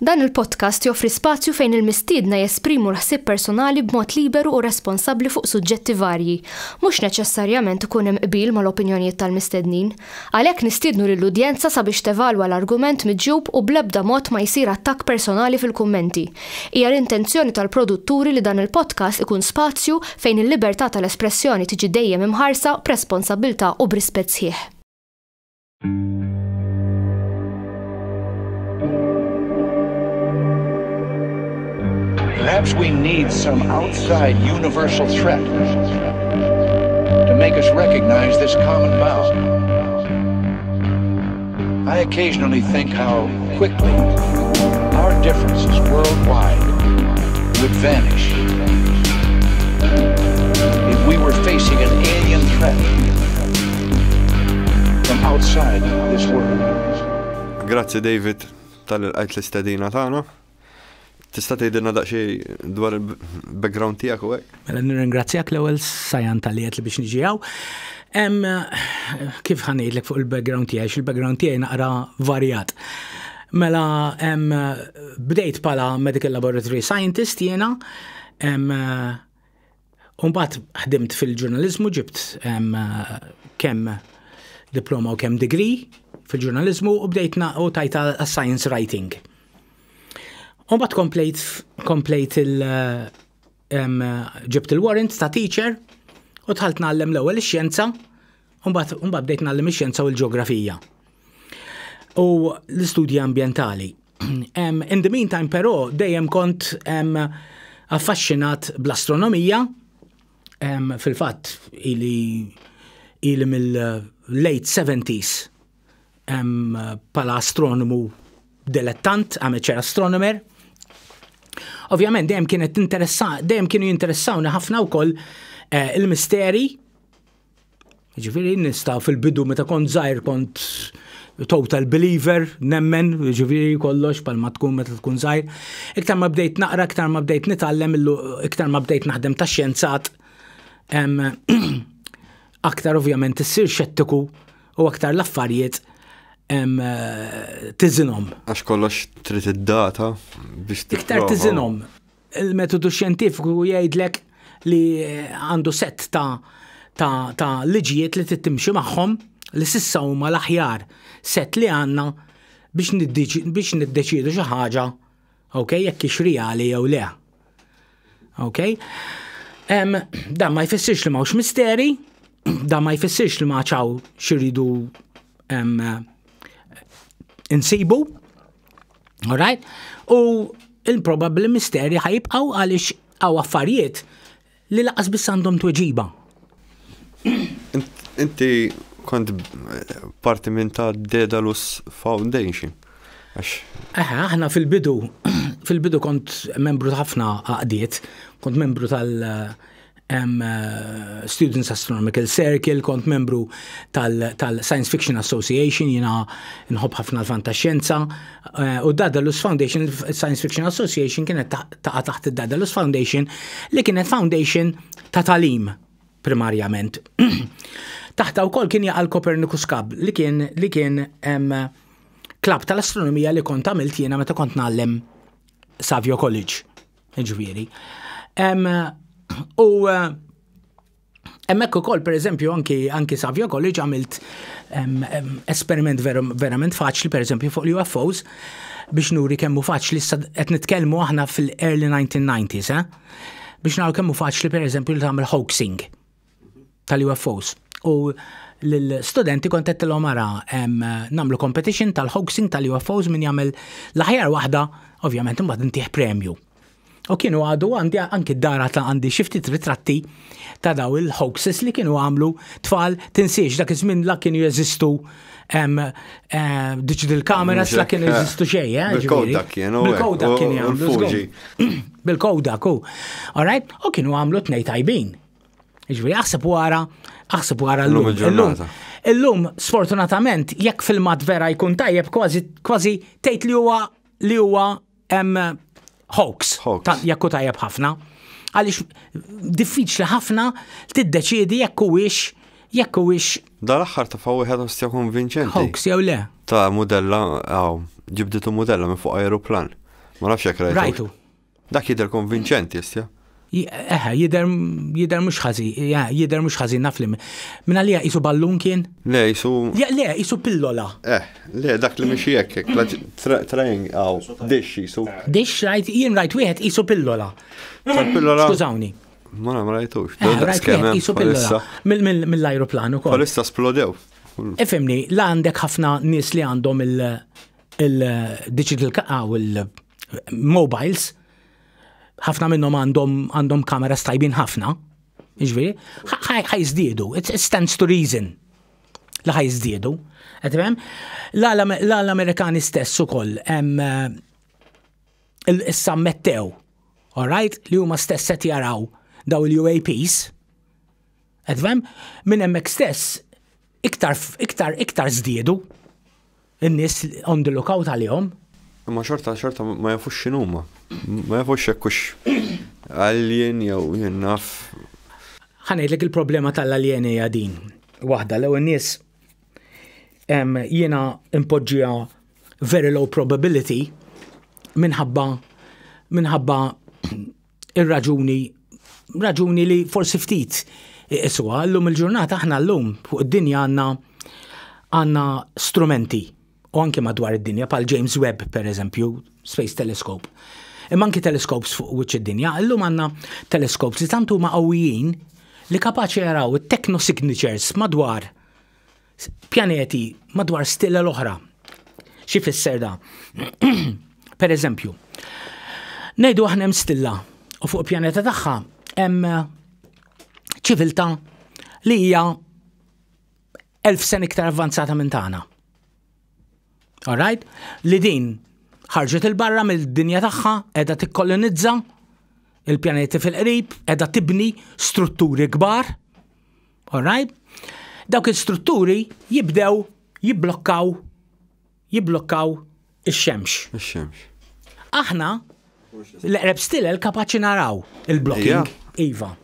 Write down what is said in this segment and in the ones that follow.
Dan il-podcast joffri spazju fejn il-mistiedna jesprimu l-ħsieb personali b'mod liberu u responsabbli fuq suġġetti varji, mhux neċessarjament ikun hemm qbil mal-opinjonijiet tal-mistednin. Għalhekk nistiednu lill-udjenza sabiex tevalwa l-argument miġġub u bl-ebda mod ma jsir attakk personali fil-kummenti. Hija l-intenzjoni tal-produtturi li dan il-podcast ikun spazju fejn il-libertà tal-espressjoni tiġi dejjem imħarsa b'responsabbiltà u b'rispett sħiħ. Perhaps we need some outside universal threat to make us recognize this common bound. I occasionally think how quickly our differences worldwide would vanish if we were facing an alien threat from outside this world. Grazie David tal-qajt l-istedina tagħna. Tista' tgħidilna daqsxejn dwar il-background tiegħek u hekk? Mela nirringrazzjak l-ewwel sajjan tal-liet li biex niġi hawn. Kif ħanejdlek fuq il-background tiegħi, il-background tiegħi naqra varjat. Mela bdejt bħala medical laboratory scientist jiena, u mbagħad ħdimt fil-ġurnaliżmu, ġibt kemm diploma u kemm degree fil-ġurnaliżmu u bdejt u tajta science writing. Umbat komplejt ġibt il-warrant ta' teacher u tħalt nallem l-ewwel ix-xjenza, umbat bdejt nallem ix-xjenza u l-ġeografija. U l-istudji ambjentali. In the meantime però dejjem kont affaxxinat bl-astronomija, fil-fatt ili mill-late 70s pala astronomu dilettant, amateur astronomer. Ovvjament dejjem kienu jinteressawni ħafna wkoll il-misteri. Ġifieri nista' fil-bidu meta kont żgħir kont total believer, nemmen, ġifieri kollox bħalma tkun meta tkun żgħir. Iktar ma bdejt naqra, iktar ma bdejt nitgħallem, iktar ma bdejt naħdem tax-xjenzat, aktar ovvjament issir xettiku u aktar l-affarijiet tiżinhom. Għax kollox trid id-data biex iktar tiżinhom. Il-metodu xjentifiku jgħidlek li għandu set ta' liġijiet li tittimxi magħhom li s'issa huma l-aħjar set li għandna biex niddeċiedu xi ħaġa, okay, jekk hix reali jew le. Okay? Dan ma jfissirx li m'hawnx misteri, dan ma jfissirx li ma ċaw xiridu insibu, all right? U il-probabbli misteri ħajibqgħu għaliex hawn affarijiet li laqas biss għandhom tweġiba. Inti kont parti minn ta' Daedalus Foundation. Aħna fil-bidu kont membru ta' ħafna għaqdiet, kont membru Students Astronomical Circle, kont membru tal-Science Fiction Association, jina nħobb ħafna l-fantaxxjenza, u Daedalus Foundation, Science Fiction Association kienet taqa' taħt id-Daedalus Foundation li kienet foundation ta' talim primarjament. Taħta wkoll kien jaqa' l-Copernicus Club li kien klab tal-astronomija li kont għamilt jiena meta kont nagħllem Savio College, ġifieri. U hemmhekk ukoll pereżempju anki Savio College għamilt esperiment verament faċli pereżempju fuq l-UFOs biex nuri kemm hu faċli qed nitkellmu aħna fil-early 1990s, biex naraw kemm hu faċli pereżempju li tagħmel hoaxing tal-UFOs. U l-studenti kont qedtilhom ara nagħmlu competition tal-hoaxing tal-UFOs min jagħmel l-aħjar waħda, ovvjament imbagħad intih premju. U kienu għadu għandi anki d-dara ta' għandi xi ftit ritratti ta' daw il-hoaxes li kienu għamlu tfal tinsiex dak iż-żmien la kienu jeżistu digital cameras la kienu jeżistu xejn, bil-Kodak kienu. Bil-Kodak kienu jagħmlu. Bil-Kodak u. All right? U kienu għamlu tnejn tajbin. Ġifieri aħseb wara llum. Illum sfortunatament jekk filmat vera jkun tajjeb kważi tgħid li huwa hoax. Jekk hu tajjeb ħafna. Għaliex diffiċli ħafna tiddeċiedi jekk huwiex dal-aħħar ta' faw wieħed ostja konvinċenti. Hoax jew le. Ta' modella ġibditu modella minn fuq aeroplan. Ma nafx jekk rajtu. Rajtu. Dak jidher konvinċenti, jistja. Jider mux ħażin naf li. Min għalija jisu ballun kien? Le, jisu. Le, jisu pillola. Le, dak li mxie jekk, triangle, dish jisu. Dish, jien rajt wieħed jisu pillola. Pillola. Skużawni. Ma rajtux. Rajt wieħed jisu pillola. Mill-ajruplanu kol. Palissa splodew. Ifimni, la għandek ħafna nis li għandhom il-digital il-mobiles, ħafna minnhom għandhom kameras tajbin ħafna, iġviri, ħajżdiedu, it stands to reason la ħajżdiedu. L-Amerikani stess ukoll issa mettew, all right, li huma stess qed jaraw daw il-UAPs, minn hemmhekk stess iktar żdiedu in-nies on the lookout għalihom. Ma xorta ma jafux x'inhuma. Ma jafux jekkux alien jew jien naf. Ħanejdlek il-problema tal-alieni hija din. Waħda l-ewwel nies jiena impoġġiha very low probability minħabba ir-raġuni li forsi ftit iswa. Llum il-ġurnata aħna llum fuq id-dinja għandna strumenti u anke madwar id-dinja pal James Webb per eżempju, Space Telescope. Imma anke telescopes fuq wiċċ id-dinja, llum għandna telescopes li tant huma qawwijin li kapaċi jaraw it-technosignatures madwar pjaneti, madwar stilla l-oħra. Xi fisser da? Per eżempju, ngħidu aħna hemm stilla u fuq pjaneta tagħha hemm ċiviltà li hija 1000 sen iktar avvanzata minn tagħna. All right? Li din ħarġet il-barra mill-dinja tagħha, qiegħda tikkolonizza il-pjaneti fil-qrib, qiegħda tibni strutturi kbar. All right? Dawk il-strutturi jibdew jibblokkaw ix-xemx. Ix-xemx. Aħna l-qreb stilel kapaċi naraw il-blocking. Iva.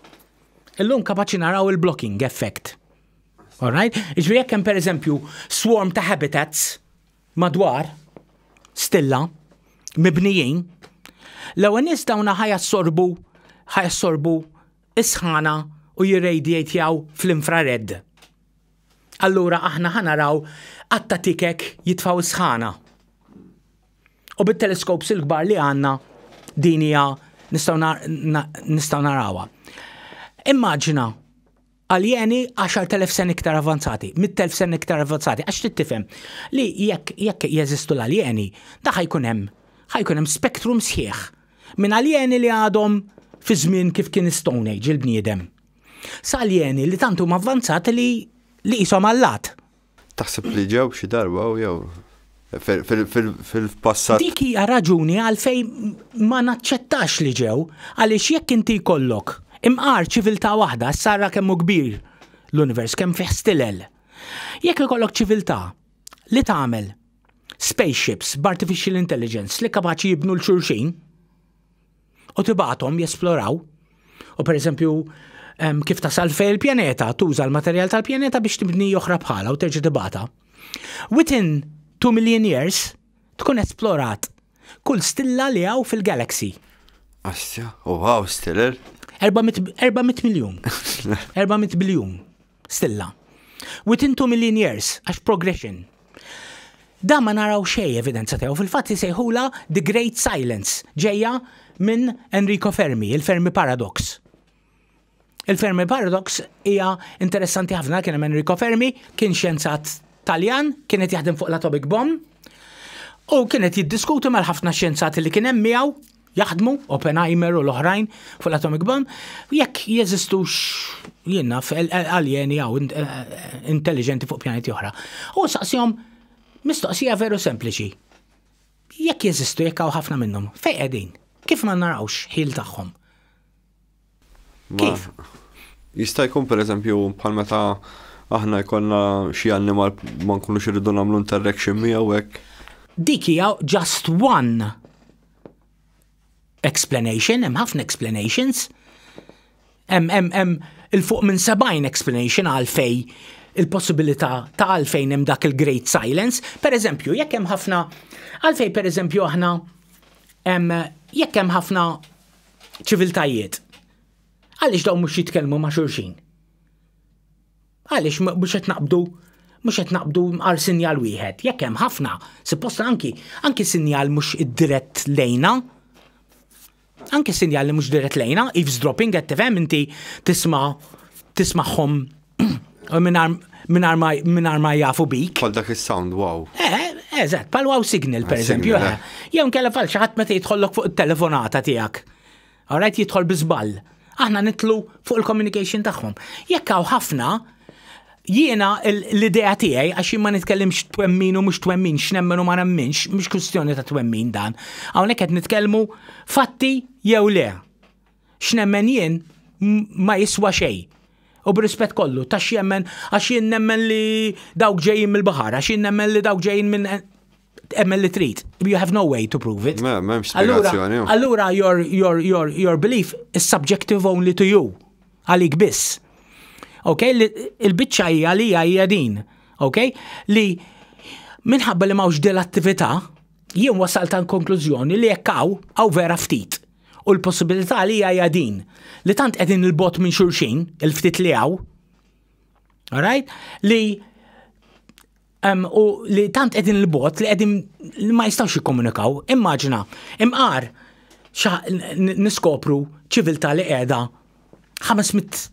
Illum kapaċi naraw il-blocking effect. All right? Iġri jekk hemm pereżempju swarm ta' habitats madwar stilla mibnijin, l-ewwel nies dawna ħajassorbu is-sħana u jirradiatjaw fl-infrared. Allura aħna ħanaraw qatta tikek jitfaw is-sħana. U bit-teleskops il-kbar li għandna din hija nistgħu narawha. Immaġina aljeni 10,000 sen iktar avanzati, 100,000 sen iktar avanzati, għax tittifhem li jekk jeżistu l-aljeni, da ħajkun hemm spektrum sħiħ minn aljeni li għadhom fi żmien kif kien Stone Age il-bniedem. Sa aljeni li tant huma avvanzati li qishom allat. Taħseb li ġew xi darba u jew fil-passat. Dik hija raġuni għalfejn ma naċċettax li ġew għaliex jekk inti jkollok imqar ċiviltà waħda, sarra kemmu kbir l-univers, kemm fih stilel. Jekk ikollok ċiviltà li tagħmel spaceships b'artificial intelligence li kapaċi jibnu l-xulxin u tibgħathom jesploraw, u pereżempju kif tasal fejn il-pjaneta, tuża l-materjal tal-pjaneta biex tibni oħra bħala u terġa' tibgħatha. Within 2 million years tkun esplorat kull stilla li hawn fil-galaxy. Assja, wow, stiller. 400 miljun. 400 biljun stilla. Within 2 million years, għax progression. Da ma naraw xej evidenza tew, fil-fatt jisejħula The Great Silence, ġejja minn Enrico Fermi, il-Fermi Paradox. Il-Fermi Paradox hija interessanti ħafna, kien hemm Enrico Fermi, kien xjenzat Taljan, kienet jaħdem fuq l-atomic bomb, u kienet jiddiskutu mal-ħafna xjenzati li kien hemm miegħu jaħdmu, Oppenheimer u l-oħrajn fuq l-atomic bomb, jekk jeżistux jiena aljeni jew intelligenti fuq pjaneti oħra. U saqsihom mistoqsija veru sempliċi. Jekk jeżistu jekk hawn ħafna minnhom, fejn qegħdin? Kif ma narawx ħil tagħhom? Kif? Jista' jkun pereżempju bħal meta aħna jkollna xi annimal ma nkunux irridu nagħmlu interaction miegħu hekk. Dik hija just one explanation, hemm ħafna explanations. Hemm il-fuq minn 70 explanation għalfej il-possibilità ta' għalfejn hemm dak il-Great Silence. Per eżempju, jekk hemm ħafna għalfej per eżempju aħna jekk hemm ħafna ċiviltajiet, għaliex dawn mhux jitkellmu ma' xulxin? Għaliex mhux qed naqbdu għal sinjal wieħed. Jekk hemm ħafna, suppost anki sinjal mhux id-dirett lejna. Anki sinjal li mhux dirett lejna, eavesdropping qed tifhem inti tisma'hom mingħajr ma jafu bik. Bħal dak is-sound wow. Eżatt, bħal wow signal pereżempju. Jew nkella fall xi ħadd meta jidħollok fuq it-telefonata tiegħek. Alright, jidħol biżball. Aħna nitlu fuq il-communication tagħhom. Jekk hawn ħafna, jiena l-idea tiegħi għax ma nitkellimx twemmin u mhux twemmin, x'nemmen u ma nemminx, mhux kwistjoni ta' twemmin dan. Hawnhekk qed nitkellmu fatti jew le. X'nemmen jien ma jiswa xejn. U b'rispett kollu, tax jemmen għax jien nemmen li dawk ġejjin mill-baħar, għax jien nemmen li dawk ġejjin minn emmen li trid. You have no way to prove it. M'hemmx spjegazzjoni. Allura your belief is subjective only to you. Għalik biss. Okay, il-biċċa hija din, okay? Li minħabba li m'hawnx din l-attività, jien wasalt għal konklużjoni li jekk hawn vera ftit. U l-possibilità li hija din li tant qegħdin il-bot minn xulxin, il-ftit li hawn, alright? Li u li tant qegħdin il-bot li qegħdin li ma jistgħux jikkomunikaw. Immaġina, imqar niskopru ċiviltà li qiegħda 500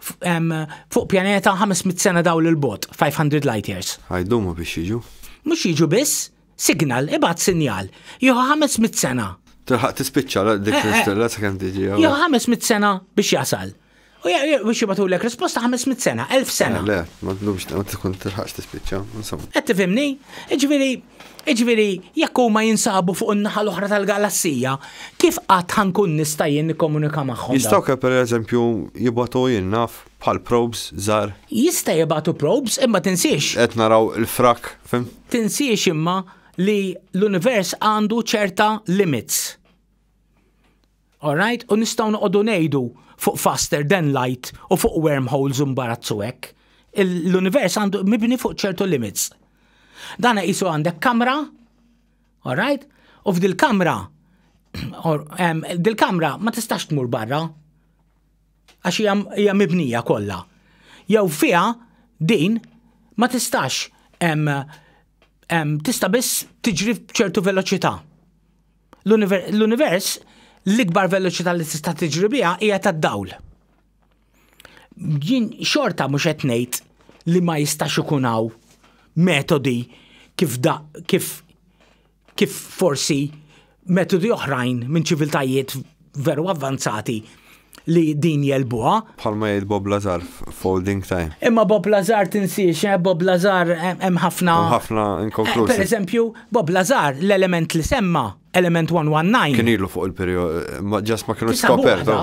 fuq pjaneta 500 sena dawl il-bot, 500 light years. Ħajdumu biex jiġu. Mhux jiġu biss, signal, ibgħat sinjal. Jieħu 500 sena. Tilħaq tispiċċa dik l-istella sakemm tiġi. Jieħu 500 sena biex jasal. U biex jibatulek risposta 500 sena, 1000 sena. Le, ma tkun tilħaqx tispiċċa, insomma. Qed tifhimni? Iġifieri jekk huma jinsabu fuq in-naħa l-oħra tal-galassija, kif qatt ħankun nista' jien nikkomunika magħhom? Jistgħu pereżempju jibgħatu jien naf bħal probes żgħar. Jista' jibgħatu probes imma tinsiex. Qed naraw il-frak, fim? Tinsiex imma li l-univers għandu ċerta limits. Alright? U nistgħu noqogħdu ngħidu fuq faster than light u fuq wormholes u mbarazzu hekk. L-univers għandu mibni fuq ċertu limits. Dana jisu għandek kamra, alright? U f'dil-kamra, dil-kamra ma tistax tmur barra, għax hija mibnija kollha. Jew fiha din ma tistax tista' biss tiġri f'ċertu veloċità. L-univers l-ikbar veloċità li tista' tiġri biha hija tad-dawl. Jien xorta mhux qed ngħid li ma jistax ikun hawn metodi kif forsi metodi oħrajn minn ċiviltajiet veru avvanzati li din jelbuha. Bħalma jgħid Bob Lazar folding time. Imma Bob Lazar tinsiex, Bob Lazar hemm ħafna inkonklusiv. Per eżempju, Bob Lazar l-element li semma, element 119. Kien ilu fuq il-perjodu, ġas ma kienu skopertu.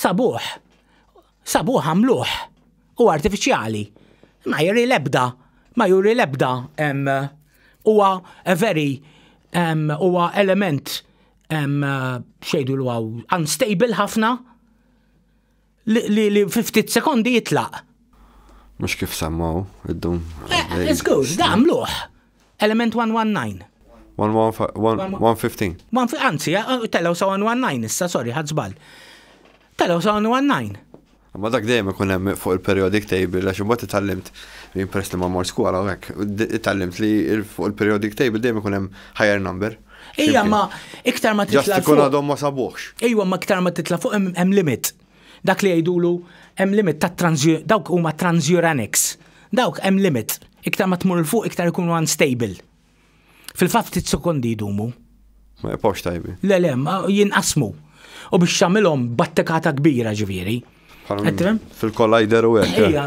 Sabuħ għamluħ u artifiċjali. Ma juri lebda huwa a very huwa element xejdu l għaw unstable ħafna li 50 sekondi jitlaq. Mux kif sammaw id-dum. It's good, da għamluħ. Element 119. 115. Anzi, tellaw sa 119 issa, sorry, ħadżbal. Tellaw sa 119. Ma dak dejjem ikun hemm fuq il-periodic table għax imbagħad itallimt impress li ma mor skola u hekk. Itallimt li fuq il-periodic table dejjem ikun hemm higher number. Ejja ma iktar ma titla' fuq. Ġast ikun għadhom ma sabuħx. Ejwa ma iktar ma titla' fuq hemm limit. Dak li jgħidulu hemm limit ta' dawk huma transuranics. Dawk hemm limit. Iktar ma tmur il fuq iktar ikunu unstable. Fil-fatt ftit sekondi jdumu. Ma jibqgħux tajbi. Le jinqasmu. U biex tagħmilhom battekata kbira ġifieri. Fil-collider u għek. Ejja,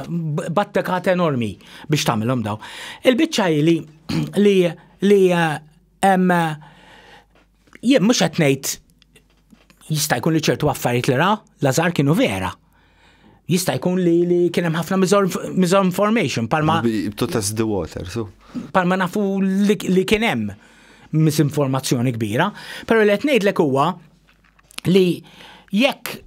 battekat enormi biex tamilhom daw. Il-biċċa li jien mhux qed ngħid jista' jkun li ċertu affarijiet li ra, Lazar kienu vera. Jista' jkun li kien hemm ħafna misinformation palma. To test the water, so. Palma nafu li kien hemm misinformazzjoni kbira, però li qed ngħidlek huwa li jekk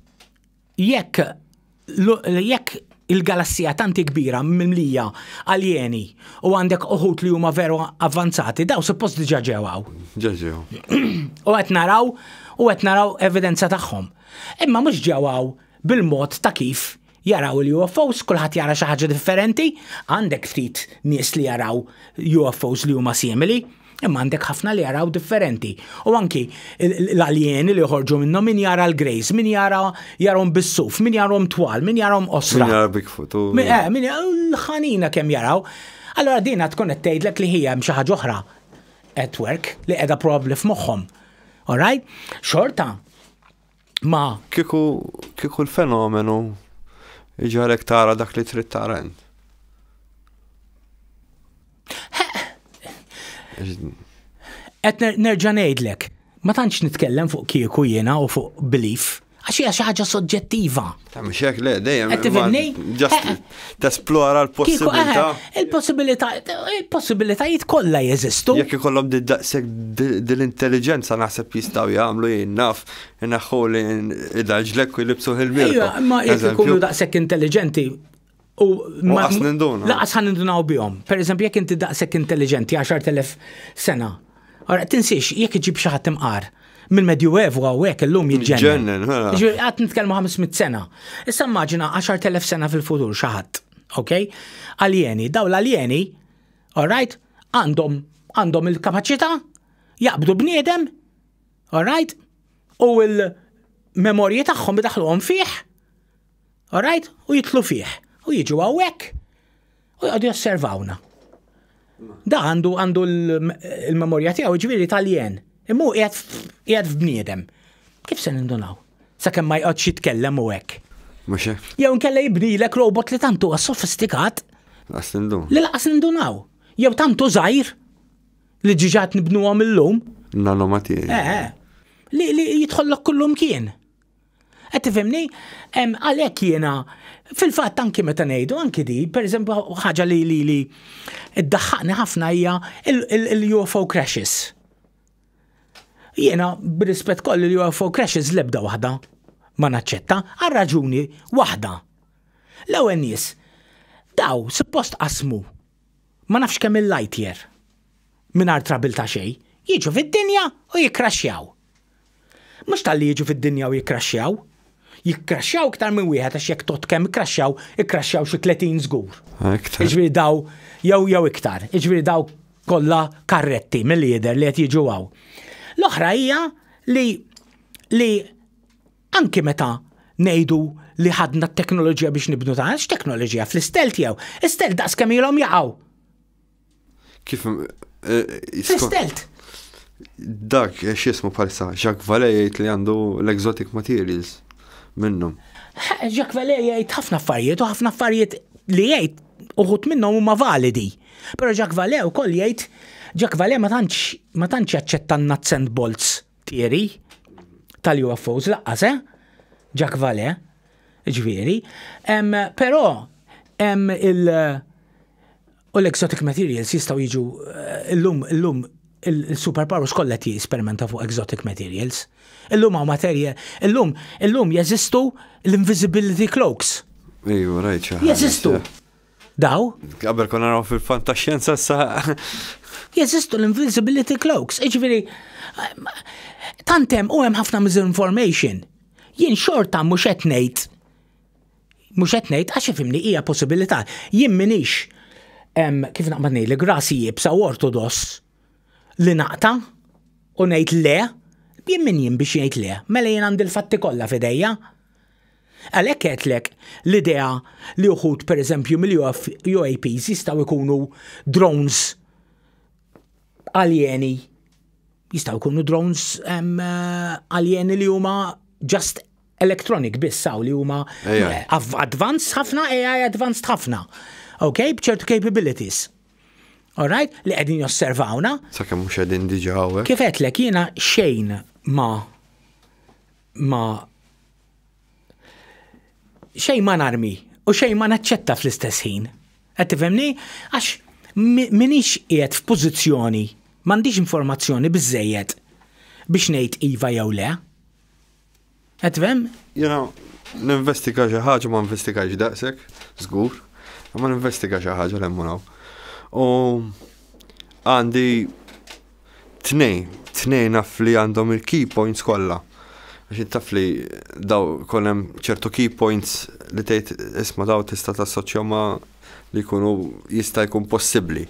il-galassija tanti kbira mimlija aljeni u għandek uħut li huma veru avvanzati, daw suppost diġà ġewaw. Ġeġew. U qed naraw evidenza tagħhom. Imma mhux ġewaw bil-mod ta' kif jaraw il-UFOs, kulħadd jara xi ħaġa differenti, għandek ftit nies li jaraw UFOs li huma simili, imma għandek ħafna li jaraw differenti. U anki l-aljeni li joħorġu minnhom min jara l-grejs, min jarahom bis-suf, min jarahom twal, min jarahom osra. Min jara Bigfoot. Min l-ħanina kemm jaraw. Allora dina tkun qed tgħidlek li hija xi ħaġa oħra at work li qiegħda probabbli f'moħħhom. All right? Xorta ma kieku l-fenomenu iġarek tara dak li trid tara int. Qed nerġa' ngħidlek, ma tantx nitkellem fuq kieku jiena u fuq belief, għax hija xi ħaġa soġġettiva. Mhux hekk le dejjem. Qed tifhimni? Just tesplora l-possibilità. Il-possibilitajiet kollha jeżistu. Jekk ikollhom daqshekk dil-intelligenza naħseb jistgħu jagħmlu naf inaħħu li id-daġlek u jlibsu il-mirka. Ma jekk ikunu daqshekk intelligenti u laqas ninduna. Laqas ħan nindunaw bihom. Pereżempju jekk inti daqshekk intelligenti 10,000 sena. Ora tinsiex jekk iġib xi ħadd imqar mill-Medjuevu hawnhekk illum jiġġennen. Ġifieri qatt nitkellmu 500 sena. Issa immaġina 10,000 sena fil-futur xi ħadd, okay? Aljeni, dawn l-aljeni, all right, għandhom il-kapaċità jaqbdu bniedem, all right, u l-memorji tagħhom idaħluhom fih, all right, u jitlu fih, u jiġu hawnhekk u jqogħdu josservawna. Da għandu il-memorja tiegħu ġifieri tal-jien. Immu qiegħed f'bniedem. Kif se nindunaw? Sakemm ma jqgħodx jitkellem u hekk. Mhux hekk. Jew inkella jibnilek robot li tantu huwa sofistikat. Li laqas nindunaw. Jew tantu żgħir li ġiġat nibnuhom illum. Nanomaterja. Li jidħollok kullum kien. Qed tifhimni? Għalhekk jiena fil-fatt anki meta ngħidu anki di, pereżempju ħaġa li iddaħħaqni ħafna hija il-UFO crashes. Jiena b'rispett kollu il-UFO crashes l-ebda waħda ma naċċetta għal raġuni waħda. L-ewwel nies daw suppost qasmu ma nafx kemm il-light year mingħajr trabil ta' xejn, jiġu fid-dinja u jikkraxxjaw. Mhux tal-li jiġu fid-dinja u jikkraxxjaw, jikkraxxjaw iktar minn wieħed għax jekk tot kemm ikkraxxjaw xi 30 żgur. Iġifieri daw jew iktar, iġifieri daw kollha karretti mill-lieder li qed jiġu hawn. L-oħra hija li anke meta ngħidu li ħadna t-teknoloġija biex nibnu ta' x'teknoloġija fl-istel tiegħu. Istel daqs kemm ilhom jaqgħu. Kif fl-istelt. Dak x'ismu bħalissa, Jacques Vallée jgħid li għandu l-exotic materials minnhom. Jacques Vallée jgħid ħafna affarijiet u ħafna affarijiet li jgħid uħud minnhom huma validi. Però Jacques Vallée wkoll jgħid Jacques Vallée ma tantx jaċċetta nuts and bolts theory tal-UFOs laqqas, Jacques Vallée, ġifieri. Però l-exotic materials jistgħu jiġu illum il-superpowers kollha jisperimenta fuq exotic materials. Illum hawn materja, illum jeżistu l-invisibility cloaks. Ejju, rajt. Jeżistu. Daw? Qabel konna naraw fil-fantaxxjenza sa. Jeżistu l-invisibility cloaks. Ġifieri tantem u hemm ħafna misinformation. Jien xorta mhux qed ngħid għax ifhimni hija possibilità. Jien minix kif naqbad ngħid grasi jibsa u ortodoss li naqta u ngħid le, jien min jien biex jgħid le, mela jien għandi l-fatti kollha f'idejja. Għalhekk qedlek l-idea li uħud pereżempju mill-UAPs jistgħu jkunu drones aljeni, jistgħu jkunu drones aljeni li huma just electronic biss li huma advanced ħafna, AI advanced ħafna. Okay, bċertu capabilities. All right, li qegħdin josservawna. Sakemm mhux qegħdin diġà hawnhekk. Kif qedlek jiena xejn ma narmi u xejn ma naċċetta fl-istess ħin. Qed tifhemni? Għax minix qiegħed f'pożizzjoni, m'għandix informazzjoni biżżejjed biex ngħid iva jew le. Qed tifhem? ninvestiga xi ħaġa ma investigax daqshekk, żgur, ma ninvestiga xi ħaġa lemmunaw. U għandi tnej naf li għandhom il-key points kollha. Għax taf li daw kollem ċertu key points li tgħid isma' daw tista' tassoċja ma li jkunu jista' jkun possibbli.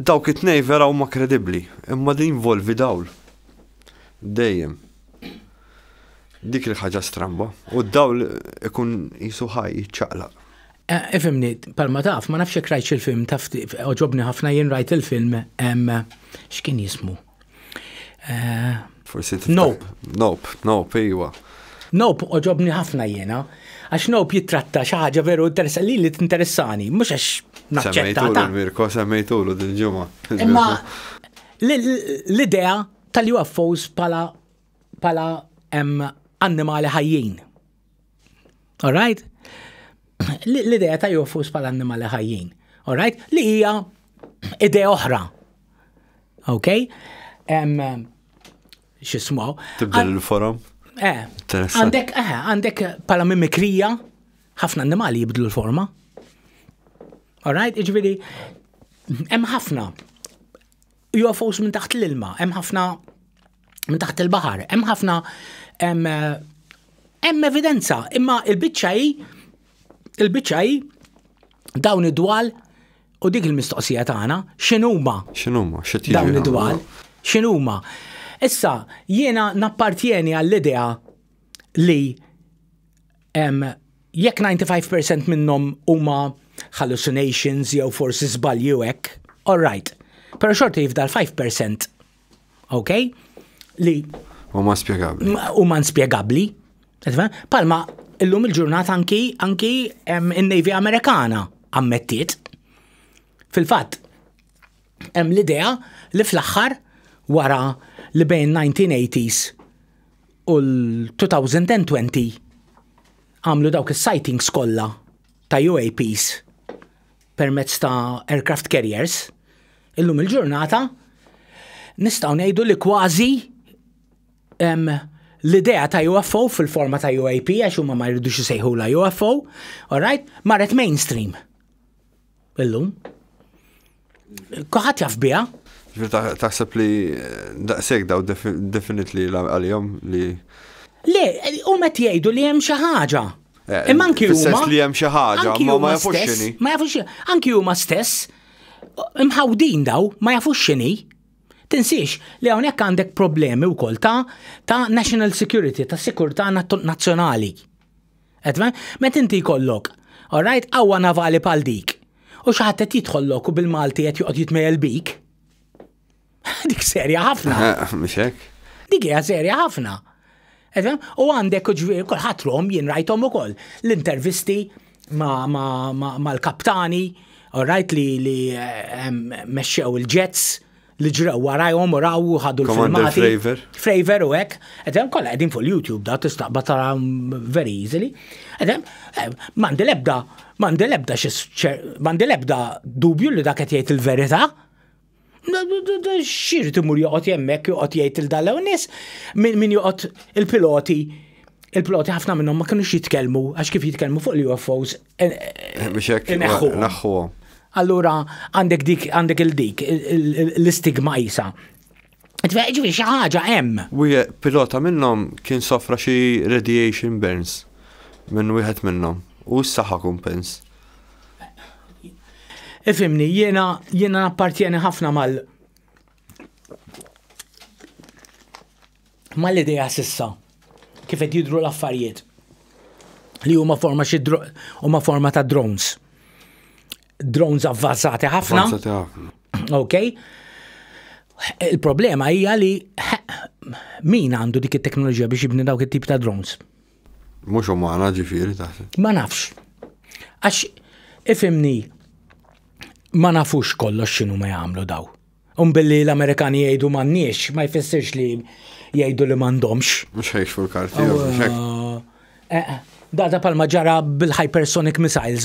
Dawk it-tnej vera huma kredibbli, imma din involvi dawl. Dejjem. Dik il-ħaġa stramba. U d-dawl ikun jisu ħaj jiċċaqlaq. Ifimni, palma taf, ma nafx jekk rajt il-film, taf, oġobni ħafna jien rajt il-film, x'kien jismu? Forsi Nope, iwa. Nope, oġobni ħafna jiena, għax Nope jitratta xi ħaġa veru interessanti li tinteressani, mhux għax naċċettata. Semmejtulu Mirko, semmejtulu dil-ġimgħa. Imma l-idea tal-UFOs pala annimali ħajjin. All right? L-idea ta' UFOs pala annimali ħajjin. All right? Li hija idea oħra. Okay? X'ismuh? Tibdel il-forum? Għandek pala mimikrija ħafna annimali jibdlu l-forma. All right? Iġifieri hemm ħafna UFOs minn taħt l-ilma, hemm ħafna minn taħt il-baħar, hemm ħafna hemm evidenza, imma il-biċċaj dawn id-dwal u dik il-mistoqsija tagħna x'inhuma? X'inhuma? Dawn id-dwal x'inhuma? Issa jiena nappartjeni għall-idea li jekk 95% minnhom huma hallucinations jew forsi żbalju hekk, all right. Però xorta jifdal 5%, okay? Li huma spjegabbli. Huma inspjegabbli. Palma illum il-ġurnata anki in-Navy Amerikana ammettiet. Fil-fatt, hemm l-idea li fl-aħħar wara li bejn 1980s u l-2020 għamlu dawk is-sightings kollha ta' UAPs permezz ta' aircraft carriers, illum il-ġurnata nistgħu ngħidu li kważi l-idea ta' UFO fil-forma ta' UAP, għax huma ma jridux isejħula UFO, all right, marret mainstream. Illum. Kuħadd jaf biha. Taħseb li daqshekk daw definitely għalihom li. Le, huma qed jgħidu li hemm xi ħaġa. Imma anki huma. Fis-sens li hemm xi ħaġa, ma jafux x'inhi. Ma jafux anki huma stess imħawdin daw, ma jafux x'inhi. Tinsiex li hawnhekk għandek problemi wkoll ta' national security, ta' sikurtà nazzjonali. Meta inti jkollok, all right, qawwa navali bħal dik, u xi ħadd qed jidħollok u bil-Malti qed joqgħod jitmejjel bik. Dik serja ħafna. Mhux hekk? Dik hija serja ħafna. U għandek ġifieri kulħadd jien rajthom ukoll l-intervisti mal-kaptani, all right, li mexxew il-jets li ġraw warajhom u raw ħadu l-filmati. Fravor u hekk. Kollha qegħdin fuq YouTube da tistaqba tara very easily. M'għandi l-ebda dubju li dak qed jgħid il-verità. X'irid imur joqgħod hemmhekk joqgħod jgħid il-dallaw nies min joqgħod il-piloti ħafna minnhom ma kinux jitkellmu għax kif jitkellmu fuq l-UFOs. Biex hekk naħħuhom. Allura għandek il-dik, l-istigma jisa. Ġifieri xi ħaġa hemm. Pilota minnhom kien sofra xi radiation burns minn wieħed minnhom u s-saħħa kumpens. Ifimni, jiena appartjeni ħafna mal-idea sissa kif qed jidhru l-affarijiet li huma forma ta' drones. Drones avvazzati ħafna. Ok. Il-problema hija li min għandu dik it-teknoloġija biex jibni dawk it-tip ta' drones? Mhux umana ġifieri taħseb. Ma nafx. Għax ifimni ma nafux kollox x'inhu ma jagħmlu daw. Billi l-Amerikani jgħidu m'għandniex, ma jfissirx li jgħidu li m'għandhomx. Mhux ħejx fuq il-karti. Data palma ġara bil-hypersonic missiles.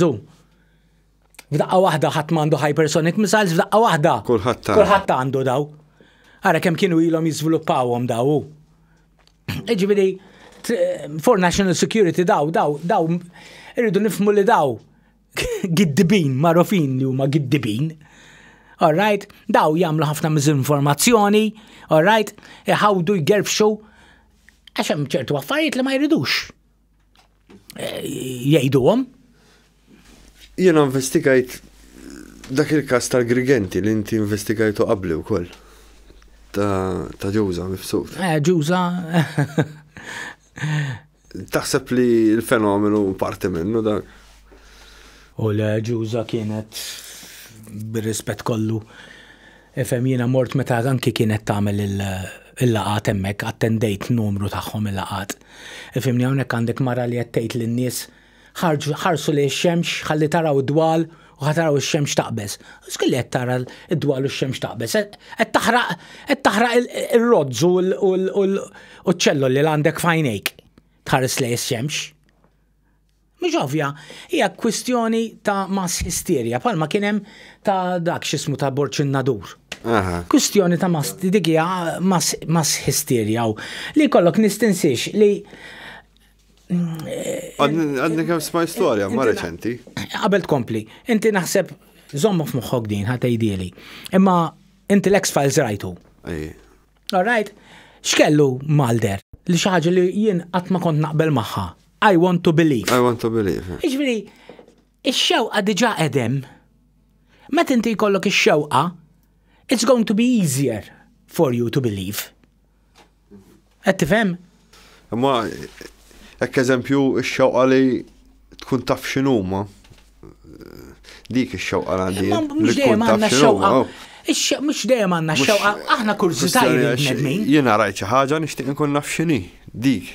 F'daqqa waħda ħadd m'għandu hypersonic missiles, f'daqqa waħda. Kulħadd għandu daw. Ara kemm kienu ilhom jiżviluppawhom daw. Ġifieri for national security daw irridu nifhmu li daw giddibin, marufin li huma giddibin. All right, daw jagħmlu ħafna miżinformazzjoni, all right, iħawdu jgerbxu għax hemm ċertu affarijiet li ma jridux jgħiduhom. Jiena investigajt dak il-każ tal-Grigenti li inti investigajtu qabli wkoll. Ta' Ġuża mifsud. Ġuża. Taħseb li l-fenomenu parti minnu dak? U l-Ġuża kienet bir-rispett kollu. Efem jiena mort meta anki kienet tagħmel il-laqat hemmhekk, attendejt numru tagħhom il-laqat. Efemni hawnhekk għandek mara li qed tgħid lin-nies ħarsu li x-xemx, ħalli taraw id-dwal u ħataraw ix-xemx taqbeż. Skelli qed tara id-dwal u x-xemx taqbeż. Qed taħraq ir-rozzu u ċ-ċello li għandek f'għajnejk tħares lejn ix-xemx. Mhix ovvja, hija kwistjoni ta' mass hysteria, bħalma kien hemm ta' dak x'ismu ta' Borċin-Nadur. Kwistjoni ta' dik hija mass hysteria li jkollok nistinsiex li Għadni kemm sma' storja ma' reċenti. Qabel tkompli, inti naħseb żommu f'moħħok din ħadd tgħidili. Imma inti l-X-Files rajtu. All right, x'kellu Mulder li xi ħaġa li jien qatt ma kont naqbel magħha. I want to believe. I want to believe. Jiġifieri, ix-xewqa diġà qedem. Meta inti jkollok ix-xewqa, it's going to be easier for you to believe. Qed tifhem? Imma hekk eżempju x-xewqa li tkun taf x'inhuma. Dik ix-xewqa għandi. Mhux dejjem għandna x-xewqa. Mhux dejjem għandna x-xewqa, aħna kurzita jrid. Jiena rajt xi ħaġa nixtieq inkun naf x'inhi. Dik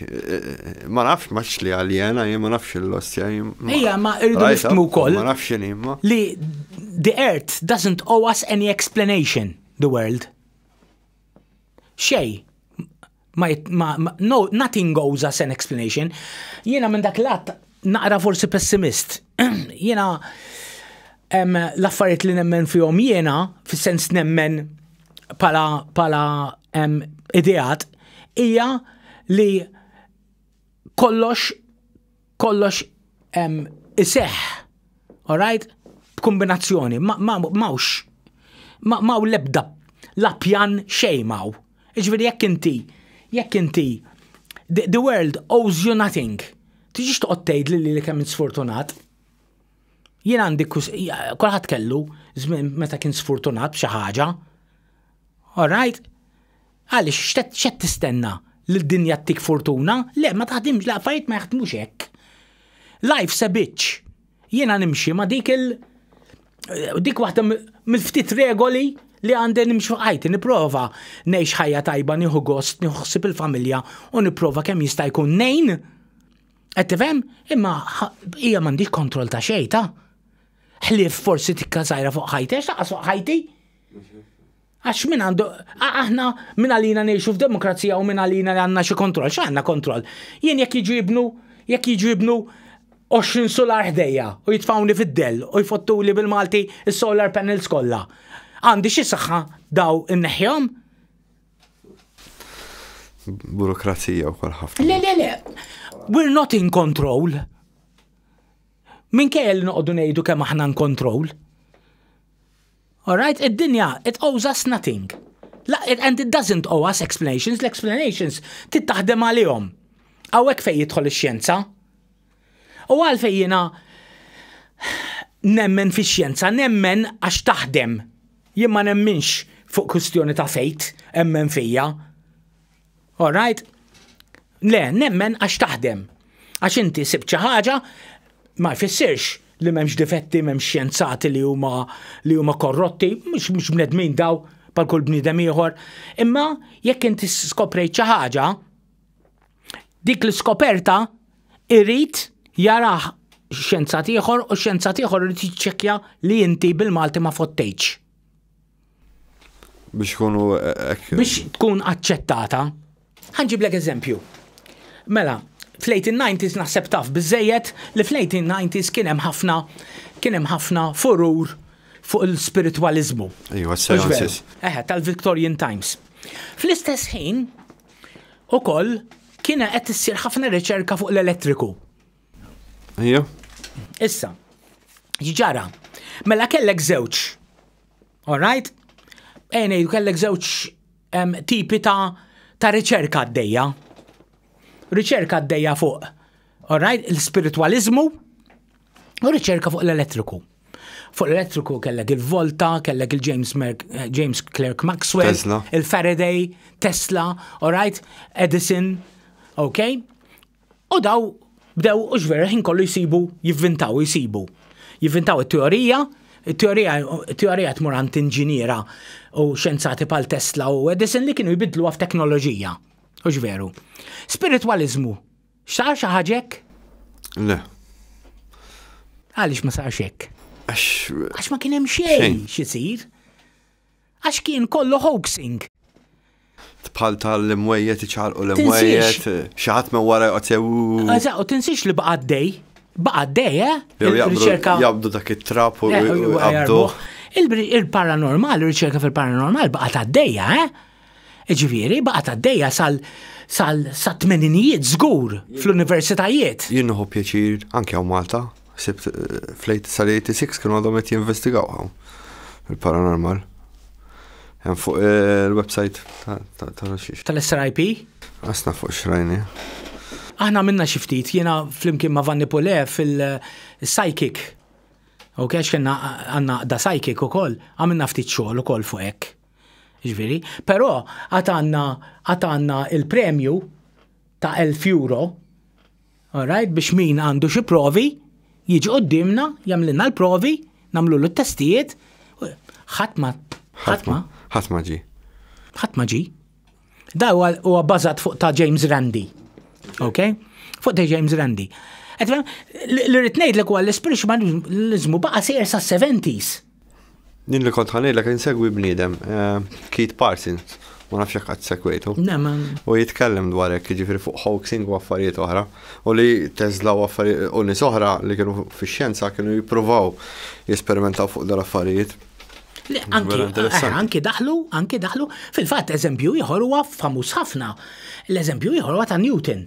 ma nafx max li għaljena, jien ma nafx l-ostja. Ejja, ma irridu nifhmu wkoll. Ma nafx x'inhi imma. Li the earth doesn't owe us any explanation, the world. Xej. No, nothing owes us an explanation. Jiena minn dak lat naqra forsi pessimist. Jiena l-affarijiet li nemmen fihom jiena, fis-sens nemmen pala ideat, hija li kollox iseħħ, all right? B'kombinazzjoni, maw lebda lapjan xejn maw. Iġifieri jekk inti the world owes you nothing. Tiġix toqgħod tgħid li kemm sfortunat. Jien għandi kulħadd kellu żmien meta kien sfortunat b'xi ħaġa. All right? Għaliex x'qed tistenna l-dinja tik fortuna? Le, ma taħdimx, la, affarijiet ma jaħdmux hekk. Life's a bitch. Jiena nimxi ma dik waħda mill-ftit regoli li għandi nimxu ħajti, nipprova ngħix ħajja tajba, nieħu gost, nieħu ħsieb il-familja u nipprova kemm jista' jkun nejn. Qed tifhem? Imma hija m'għandix kontroll ta' xejn ta'. Ħlief forsi tikka żgħira fuq ħajti, għax taqas fuq ħajti. Għax min għandu, aħna min għalina ngħixu f'demokrazija u min għalina li għandna xi kontroll, x'għandna kontroll. Jien jekk jiġu jibnu 20 solar ħdejja u jitfawni fid-dell u jfottuli bil-Malti is-solar panels kollha. Għandi xi saħħa daw inneħħihom? Burokrazija wkoll ħafna. Le. We're not in control. Minkejja li noqogħdu ngħidu kemm aħna in control. All right, id-dinja, it owes us nothing. And it doesn't owe us explanations. L-explanations tittaħdem għalihom. Hawnhekk fejn jidħol ix-xjenza. U għalfejn jiena nemmen fix-xjenza, nemmen għax taħdem. Jien ma nemminx fuq kwistjoni ta' fejt, emmen fija. All right? Le, nemmen għax taħdem. Għax inti sib xi ħaġa ma jfissirx li m'hemmx difetti, m'hemmx xjenzati li huma korrotti, mhux bnedmin daw bħal kull bniedem ieħor. Imma jekk inti skoprejt xi ħaġa, dik l-iskoperta irrid jarah xjenzat ieħor u xjenzat ieħor irid jiċċekkja li inti bil-Malti ma fottejtx. Biex tkun aċċettata. Ħanġiblek eżempju. Mela, fl-1890s naħseb taf biżejjed li fl-1890s kien hemm ħafna furur fuq il-spiritualizmu. Ejwa, seances. Tal-Victorian Times. Fl-istess ħin ukoll kien qed issir ħafna riċerka fuq l-elettriku. Ija. Issa, ġara, mela kellek żewġ. All right? Ngħidu kellek żewġ tipi ta' riċerka għaddejja. Riċerka għaddejja fuq, all right, l-spiritualizmu u riċerka fuq l-elettriku. Fuq l-elettriku kellek il-Volta, kellek il-James Clerk Maxwell, Tesla. il-Faraday, Tesla, all right, Edison, ok? U daw bdew uġvera ħin kollu jivvintaw it-teorija, it-teorija tmur għand inġiniera u xjenzati pal Tesla u Edison li kienu jbidlu għaf teknoloġija. Uġveru. Spiritualizmu, xar xaħġek? Le. Għalix ma sarx hekk? Għax Għax ma kien hemm xejn xisir. Għax kien kollu hoaxing. bħal tal-imwejjet iċarqu l-imwejjet, xaħat me wara jqotsew. U tinsix li baqa' dej, Jabdu dak it-trap u jabdu. Il-paranormal, il-riċerka fil-paranormal baqa' għaddejja, Ġifieri, baqa' għaddejja sal-tmeninijiet żgur fl-universitajiet. Jien nieħu pjaċir anke hawn Malta. Sibt sal-86 kienu għadhom qed jinvestigaw il-paranormal. Hemm fuq il-website tal-SRIP? Asna fuq xrajni. Aħna minna xi ftit, jiena flimkien ma' Vanni Pole fil-psychic. Ok, x'kienna għandna da psychic ukoll, għamilna ftit xogħol ukoll fuq hekk. Ġifieri, però għatanna il-premju ta' €1000, all right, biex min għandu xi provi jiġi qoddimna, jagħmlilna l-provi, nagħmlu l-testijiet, ħatma ġi. Da huwa bbażat fuq ta' James Randi. Ok? Fuq ta' James Randi. L-rrid ngħidlek huwa l-ispiritualizmu baqa' sejjer sa'70s. Din li kont ħanejlek insegwi bniedem, Keith Parsons, ma nafx jekk qatt segwejtu. U jitkellem dwar hekk jiġifieri fuq hoaxing u affarijiet oħra, u li Tesla u affarijiet u nies oħra li kienu fix-xjenza kienu jippruvaw jesperimentaw fuq dal-affarijiet. Anki daħlu, fil-fatt eżempju ieħor huwa famuż ħafna. L-eżempju ieħor huwa ta' Newton.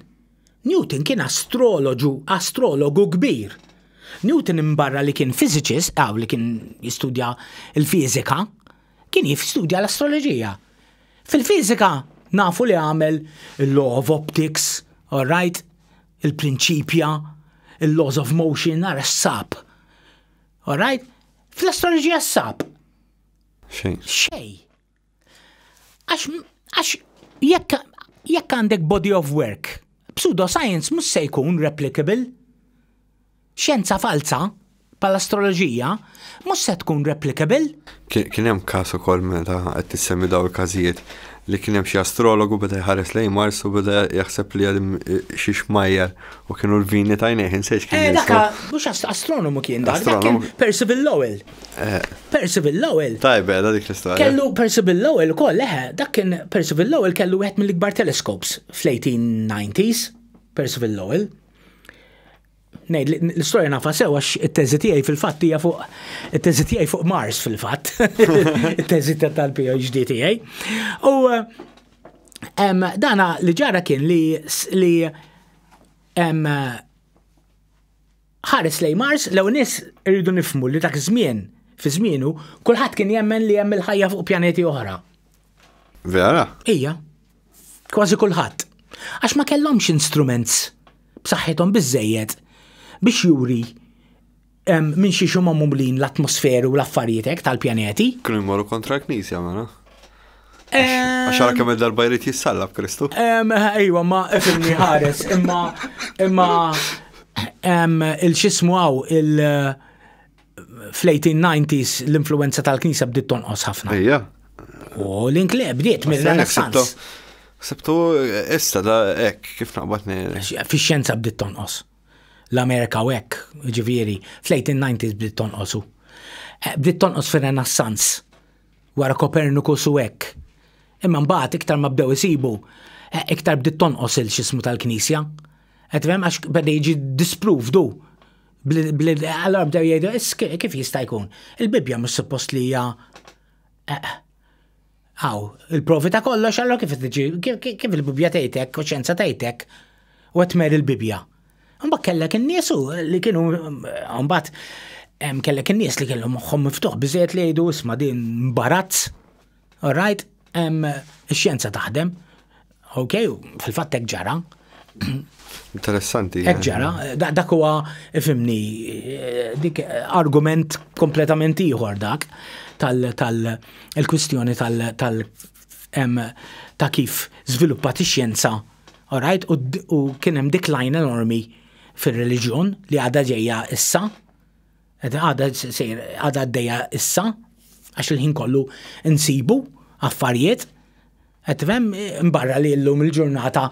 Newton kien astrologu kbir. Newton imbarra li kien physicist, li kien jistudja il-fizika, kien jistudja l-astroloġija. Fil-fizika nafu li għamel il-law of optics, all right, il-prinċipja, il-laws of motion, nara s-sab. All right? Fil-astroloġija s-sab. Xej. Għax jekk għandek body of work, pseudoscience mus se jkun replicable. Xjenza falsa, pal-astroloġija, mus se tkun replicable. Kien hemm każ ukoll meta qed tissemmi daw il-każijiet li kien hemm xi astrologu beda jħares lejn Mars u beda jaħseb li għadim xi xmajjar u kienu l-vini ta' jnejn insejx kien. Dakka mhux astronomu kien dak kien Percival Lowell. Percival Lowell. Tajbe, dik l-istorja. Kellu Percival Lowell ukoll dak kien Percival Lowell kellu wieħed mill-ikbar telescopes fl-1890s. Percival Lowell. Nejd, l-istoria nafa sewa it-teżi tiegħi fil-fatt hija fuq it-teżi tiegħi fuq Mars fil-fatt. It-teżi tal-PhD tiegħi. U dana li ġara kien li ħares lej Mars l nies irridu nifhmu li dak żmien fi żmienu kulħadd kien jemmen li hemm il-ħajja fuq pjaneti oħra. Vera? Ija. Kważi kulħadd. Għax ma kellhomx instruments b'saħħithom biżejjed biex juri minn xi xumma mumlin l-atmosferu u l-affarijiet tal-pjaneti. Kienu jmorru kontra l-Knisja, ma għaxara kemm darba jrid jissallab Kristu. Ejwa, ma ifimni ħares, imma il-xismu għaw fl-1890s l-influenza tal-Knisja bdiet tonqos ħafna. Ejja. U l-inkle bdiet mill-Renaissance. Sebtu issa da hekk kif naqbadni. Fix-xjenza bdiet tonqos. L-Amerika u hekk, ġifieri, fl-1890s bdiet tonqosu. Bdiet tonqos fir-Renaissance wara Copernicus u hekk. Imma mbagħad iktar ma bdew isibu, iktar bdiet tonqos il-xismu tal-Knisja. Qed fhem għax beda jiġi disproved hu. Allora bdew jgħidu kif jista' jkun. Il-Bibja mhux suppost li hija il-provi ta' kollox, allora kif il-bibja tgħidlek, koxjenza tgħidlek, u għatmer il-bibja. Mbagħad kellek in-nies li kienu mbagħad kellek in-nies li kellhom moħħhom miftuħ biżejjed li jgħidu isma' din imbarazz. All right, ix-xjenza taħdem. Okay, fil-fatt hekk ġara. Interessanti. Hekk ġara, dak huwa ifhimni dik argument kompletament ieħor dak tal-kwistjoni ta' kif żviluppat ix-xjenza, all right, u kien hemm decline enormi fir-reliġjon li għadha ġejja issa, għadha għaddejja issa, għax il-ħin kollu insibu affarijiet. Għetvem, mbarra li l-lum il-ġurnata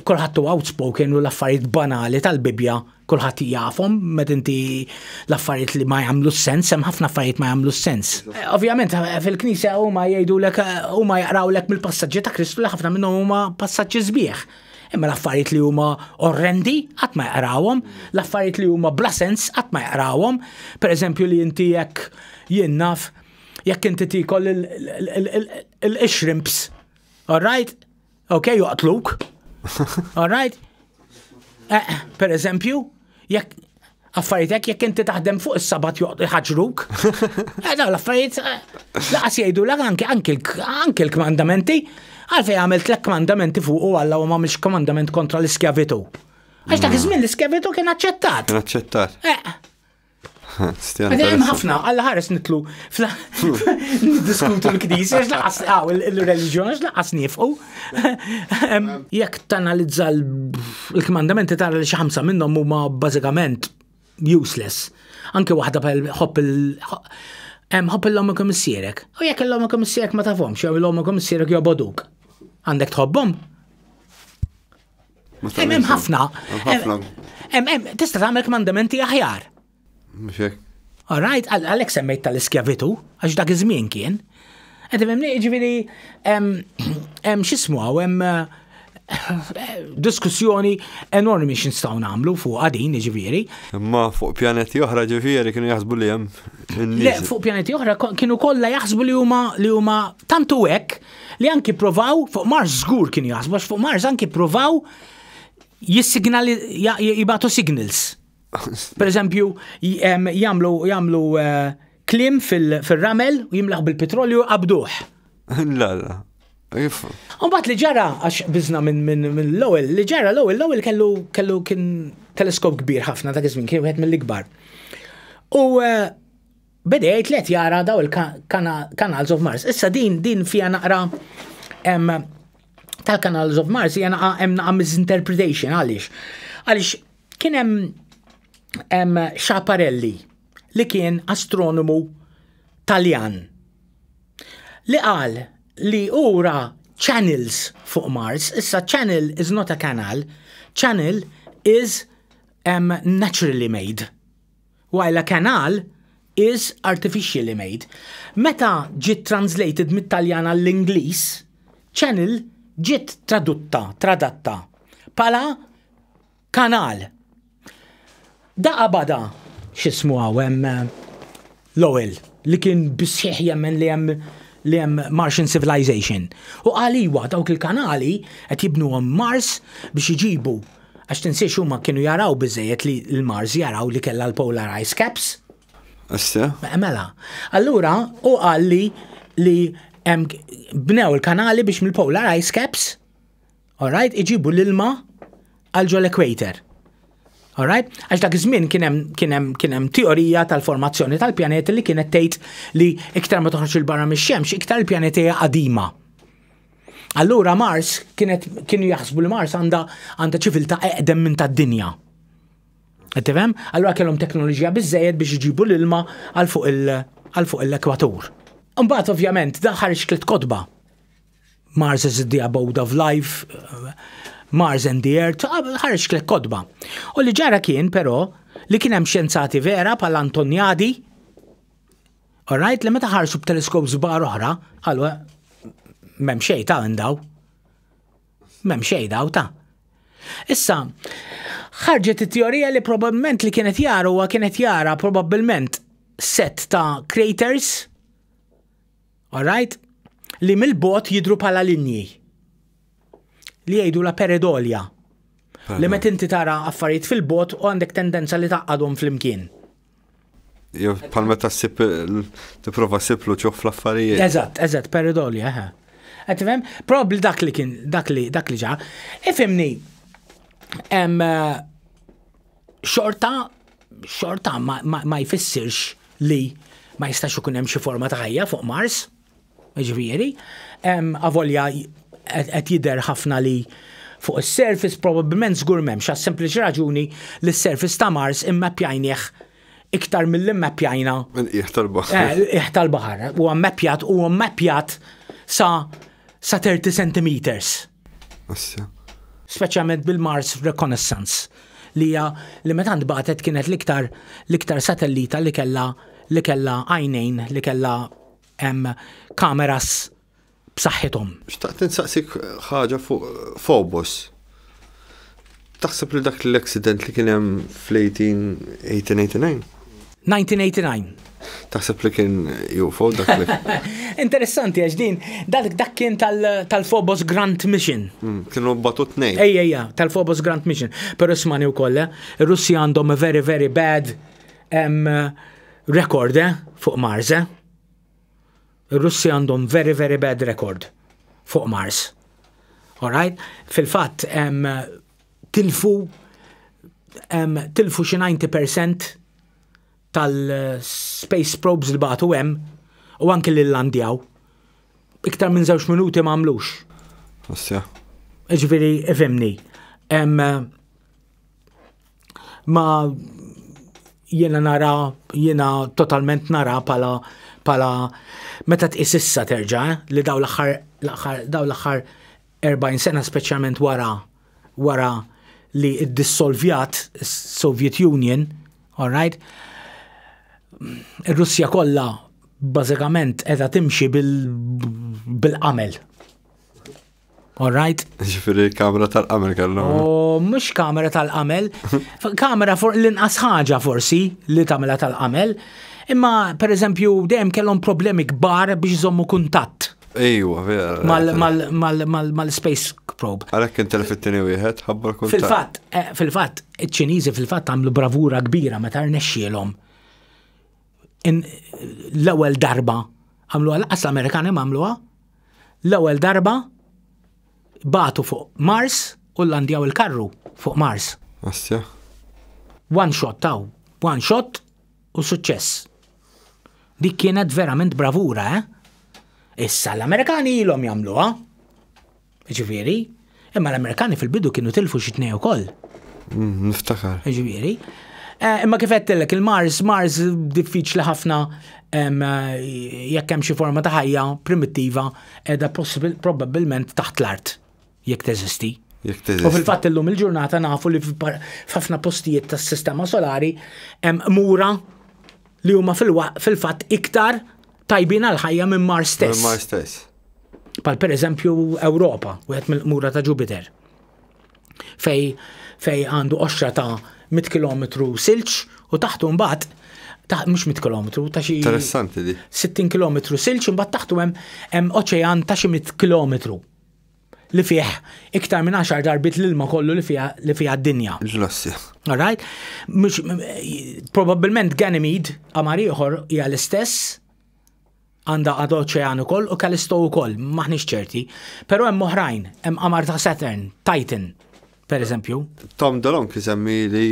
kulħadd huwa outspoken u l-affarijiet banali tal-Bibja kulħadd jafhom med inti l-affarijiet li ma jagħmlu sens, hemm ħafna affarijiet ma jagħmlu sens. Ovvjament fil-Knisja huma jgħidulek huma jaqrawlek mill-passaġġi ta' Kristu li ħafna minnhom huma passaġġi sbieħ. Imma l-affarijiet li huma orrendi qatt ma jaqrawhom, l-affarijiet li huma bla sens qatt ma jaqrawhom. Pereżempju li inti jekk jien naf jekk inti tikol il-shrimps. All right? Okay, joqtluk. All right? Per eżempju, jekk affarijiet jekk inti taħdem fuq is-sabat ħaġruk. L-affarijiet laqas jgħidulek anke l-kmandamenti, għalfejn għamilt lek kmandamenti fuq u Alla u m'għamilx komandament kontra l-iskjavitu. Għax dak iż-żmien l-iskjavitu kien aċċettat. Kien aċċettat. Għadem ħafna, Alla ħares nitlu diskutu l-Knisja, il-reliġjon, laqas nifqu. Jekk tanalizza l-kmandamenti tara li xi ħamsa minnhom huma bażikament useless. Anke waħda ħobb l-omma komissierek. U jekk l-omma komissierek ma tafhomx, jew l-omma komissierek joboduk. Għandek tħobbhom? Hemm ħafna. Tista' tagħmel kmandamenti aħjar. Mxek. All right, għalek semmejt tal-iskjavitu, għax dak iż-żmien kien. Għedemni, ġiviri, xismu għaw, diskussjoni enormi xinstaw namlu fuq għadin, ġiviri. Ma fuq pjaneti oħra ġiviri kienu jaħsbu li jem. Le, fuq pjaneti oħra kienu kolla jaħsbu li huma tantu hekk li anki provaw, fuq Mars żgur kienu jaħsbu, għax fuq Mars anki provaw jibatu signals. Per eżempju, jamlu klim fil-ramel u jimlaħ bil-petrolju qabduħ. La. Unbat li ġara, għax bizna minn l-ewel, li ġara l-ewel kellu kien teleskop kbir ħafna ta' kizmin, kien wieħed mill-ikbar. U bedejt let jara daw il-Canals of Mars. Issa din fija naqra tal-Canals of Mars hija naqra misinterpretation għaliex kien hemm Schiaparelli li kien astronomu Taljan li qal li ura channels fuq Mars. Issa channel is not a canal, channel is naturally made, while a canal is artificially made. Meta ġiet translated mit-Taljan għall-Ingliż, channel ġiet tradotta pala kanal. Da bada xismu għawem l-ewwel li kien bisħiħ jemmen li hemm Martian civilization. U għaliwa dawk il-kanali qed jibnu Mars biex iġibu għax tinsiex huma kienu jaraw biżejjed li l-Mars jaraw li kellha l-polar ice caps. Issa? Mela. Allura u qal li bnew il-kanali biex mill-polar ice caps, all right, iġibu l-ilma għal ġol equator. All right? Għax dak iż-żmien kien hemm teorija tal-formazzjoni tal-pjaneti li kienet tgħid li iktar ma toħroġ il-barra mix-xemx, iktar il-pjaneti hija qadima. Allura Mars kienu jaħsbu li Mars għandha ċiviltà eqdem minn tad-dinja. Qed tifhem? Allura kellhom teknoloġija biżżejjed biex iġibu l-ilma għal fuq l-ekwatur. Imbagħad ovvjament da ħareġ tliet kotba. Mars is the abode of life, Mars and the Earth, ħarġ klek kodba. U li ġara kien, però, li kien hemm xjenzati vera pal Antoniadi, all right, li meta ħarsu b'teleskop żbar oħra, għalwa m'hemm xejn ta' indaw. M'hemm xejn daw ta'. Issa, ħarġet it-teorija li probabbilment li kienet jara probabbilment set ta' craters, all right, li mill-bot jidru bħala linji li jgħidu la peredolja li meta inti tara affarijiet fil-bot u għandek tendenza li taqqadhom fl-imkien. Jew bħal meta tipprova ssiblu ċuħ fl-affarijiet. Eżatt, peredolja, Qed tifhem? Probabbli dak li kien dak li ġa. Ifhimni xorta ma jfissirx li ma jistax ikun hemm xi forma ta' ħajja fuq Mars. Ġifieri, avolja qed jidher ħafna li fuq is-surface probabbilment żgur m'hemmx għas-sempliċi raġuni li s-surface ta' Mars immappjajnieh iktar mill-immappjajna. Qiegħ tal-baħar. Qiegħ tal-baħar. Huwa mmappjat sa 30 centimeters. Speċjalment bil-Mars Reconnaissance li meta ntbagħtet kienet l-iktar satellita li kellha għajnejn li kellha kameras b'saħħithom. Xtaqt insaqsik ħaġa fuq Phobos. Taħseb li dak l-accident li kien hemm fl-1889? 1989. Taħseb li kien UFO dak li. Interessanti għax din dak kien tal-Phobos Grant Mission. Kienu batut nej. Ejja, tal-Phobos Grant Mission. Però ismani wkoll, ir-Russi għandhom a very very bad record fuq Mars. Ir-Russi għandhom very very bad record fuq Mars. All right? Fil-fatt tilfu xi 90% tal-space probes li batu hemm u anke li landjaw. Iktar minn 2 minuti ma għamlux. Ġifieri ifhimni. Ma jiena totalment nara pala meta tqis issa terġa' li daw l-aħħar 40 sena speċjalment wara li ddissolvjat is-Soviet Union, all right? Ir-Russja kollha bażikament qiegħda timxi bil-qamel. All right? Ġifieri kamra tal-qamel kellhom. Mhux kamera tal-qamel, kamera l-inqas ħaġa forsi li tagħmilha tal-qamel, imma pereżempju dejjem kellhom problemi kbar biex iżommu kuntatt. Ejwa, vera. Mal-space probe. Għalhekk kien telefit-tieni wieħed ħabbar kuntatt. Fil-fatt, iċ-Ċiniżi fil-fatt għamlu bravura kbira meta rnexxielhom. L-ewwel darba għamluha laqas l-Amerikani m'għamluha. L-ewwel darba batu fuq Mars u landjaw il-karru fuq Mars. Assja. One shot u suċċess. Dik kienet verament bravura, Issa l-Amerikani ilhom jagħmluha. Ġifieri, imma l-Amerikani fil-bidu kienu tilfu xi tnejn ukoll. Niftakar. Ġifieri. Imma kif qedtillek il-Mars diffiċli ħafna jekk hemm xi forma ta' ħajja primittiva qiegħda probabbilment taħt l-art jekk teżisti. U fil-fatt illum il-ġurnata nafu li f'ħafna postijiet tas-sistema solari hemm mura li huma fil-fatt iktar tajbin għal-ħajja minn Mars stess. Pal pereżempju Ewropa, wieħed mill-mura ta' Jupiter. Fej għandu oxra ta' 100 km silġ u taħtu mbagħad mhux 100 km ta' xi interessanti di. 60 km silġ u mbagħad taħtu hemm oċean ta' xi 100 km li fih iktar minn 10 darbit l-ilma kollu li fiha d-dinja. Ġlassi. All right? Probabbilment Ganymede qamar ieħor hija l-istess għandha għad oċean ukoll u Callisto ukoll, maħniex ċerti. Però hemm oħrajn, hemm qamar ta' Saturn, Titan, pereżempju. Tom DeLonge jisemmi li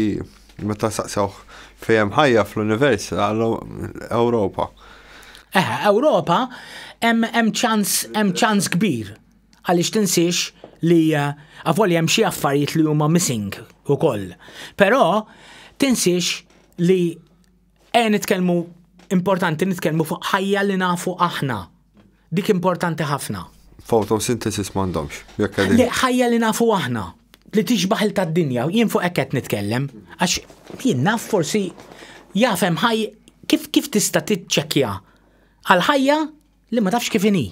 meta saqsew fejn hemm ħajja fl-univers Ewropa. Ewropa hemm ċans kbir għaliex tinsiex li avolja hemm xi affarijiet li huma missing ukoll. Però tinsiex li importanti nitkellmu fuq ħajja li nafu aħna. Dik importanti ħafna. Photosynthesis m'għandhomx. Ħajja li nafu aħna. Li tixbaħ il-tad-dinja. Jien fuq hekk qed nitkellem. Għax jien naf forsi jafhem ħajja kif tista' tiċċekkja għal ħajja li ma tafx kif inhi.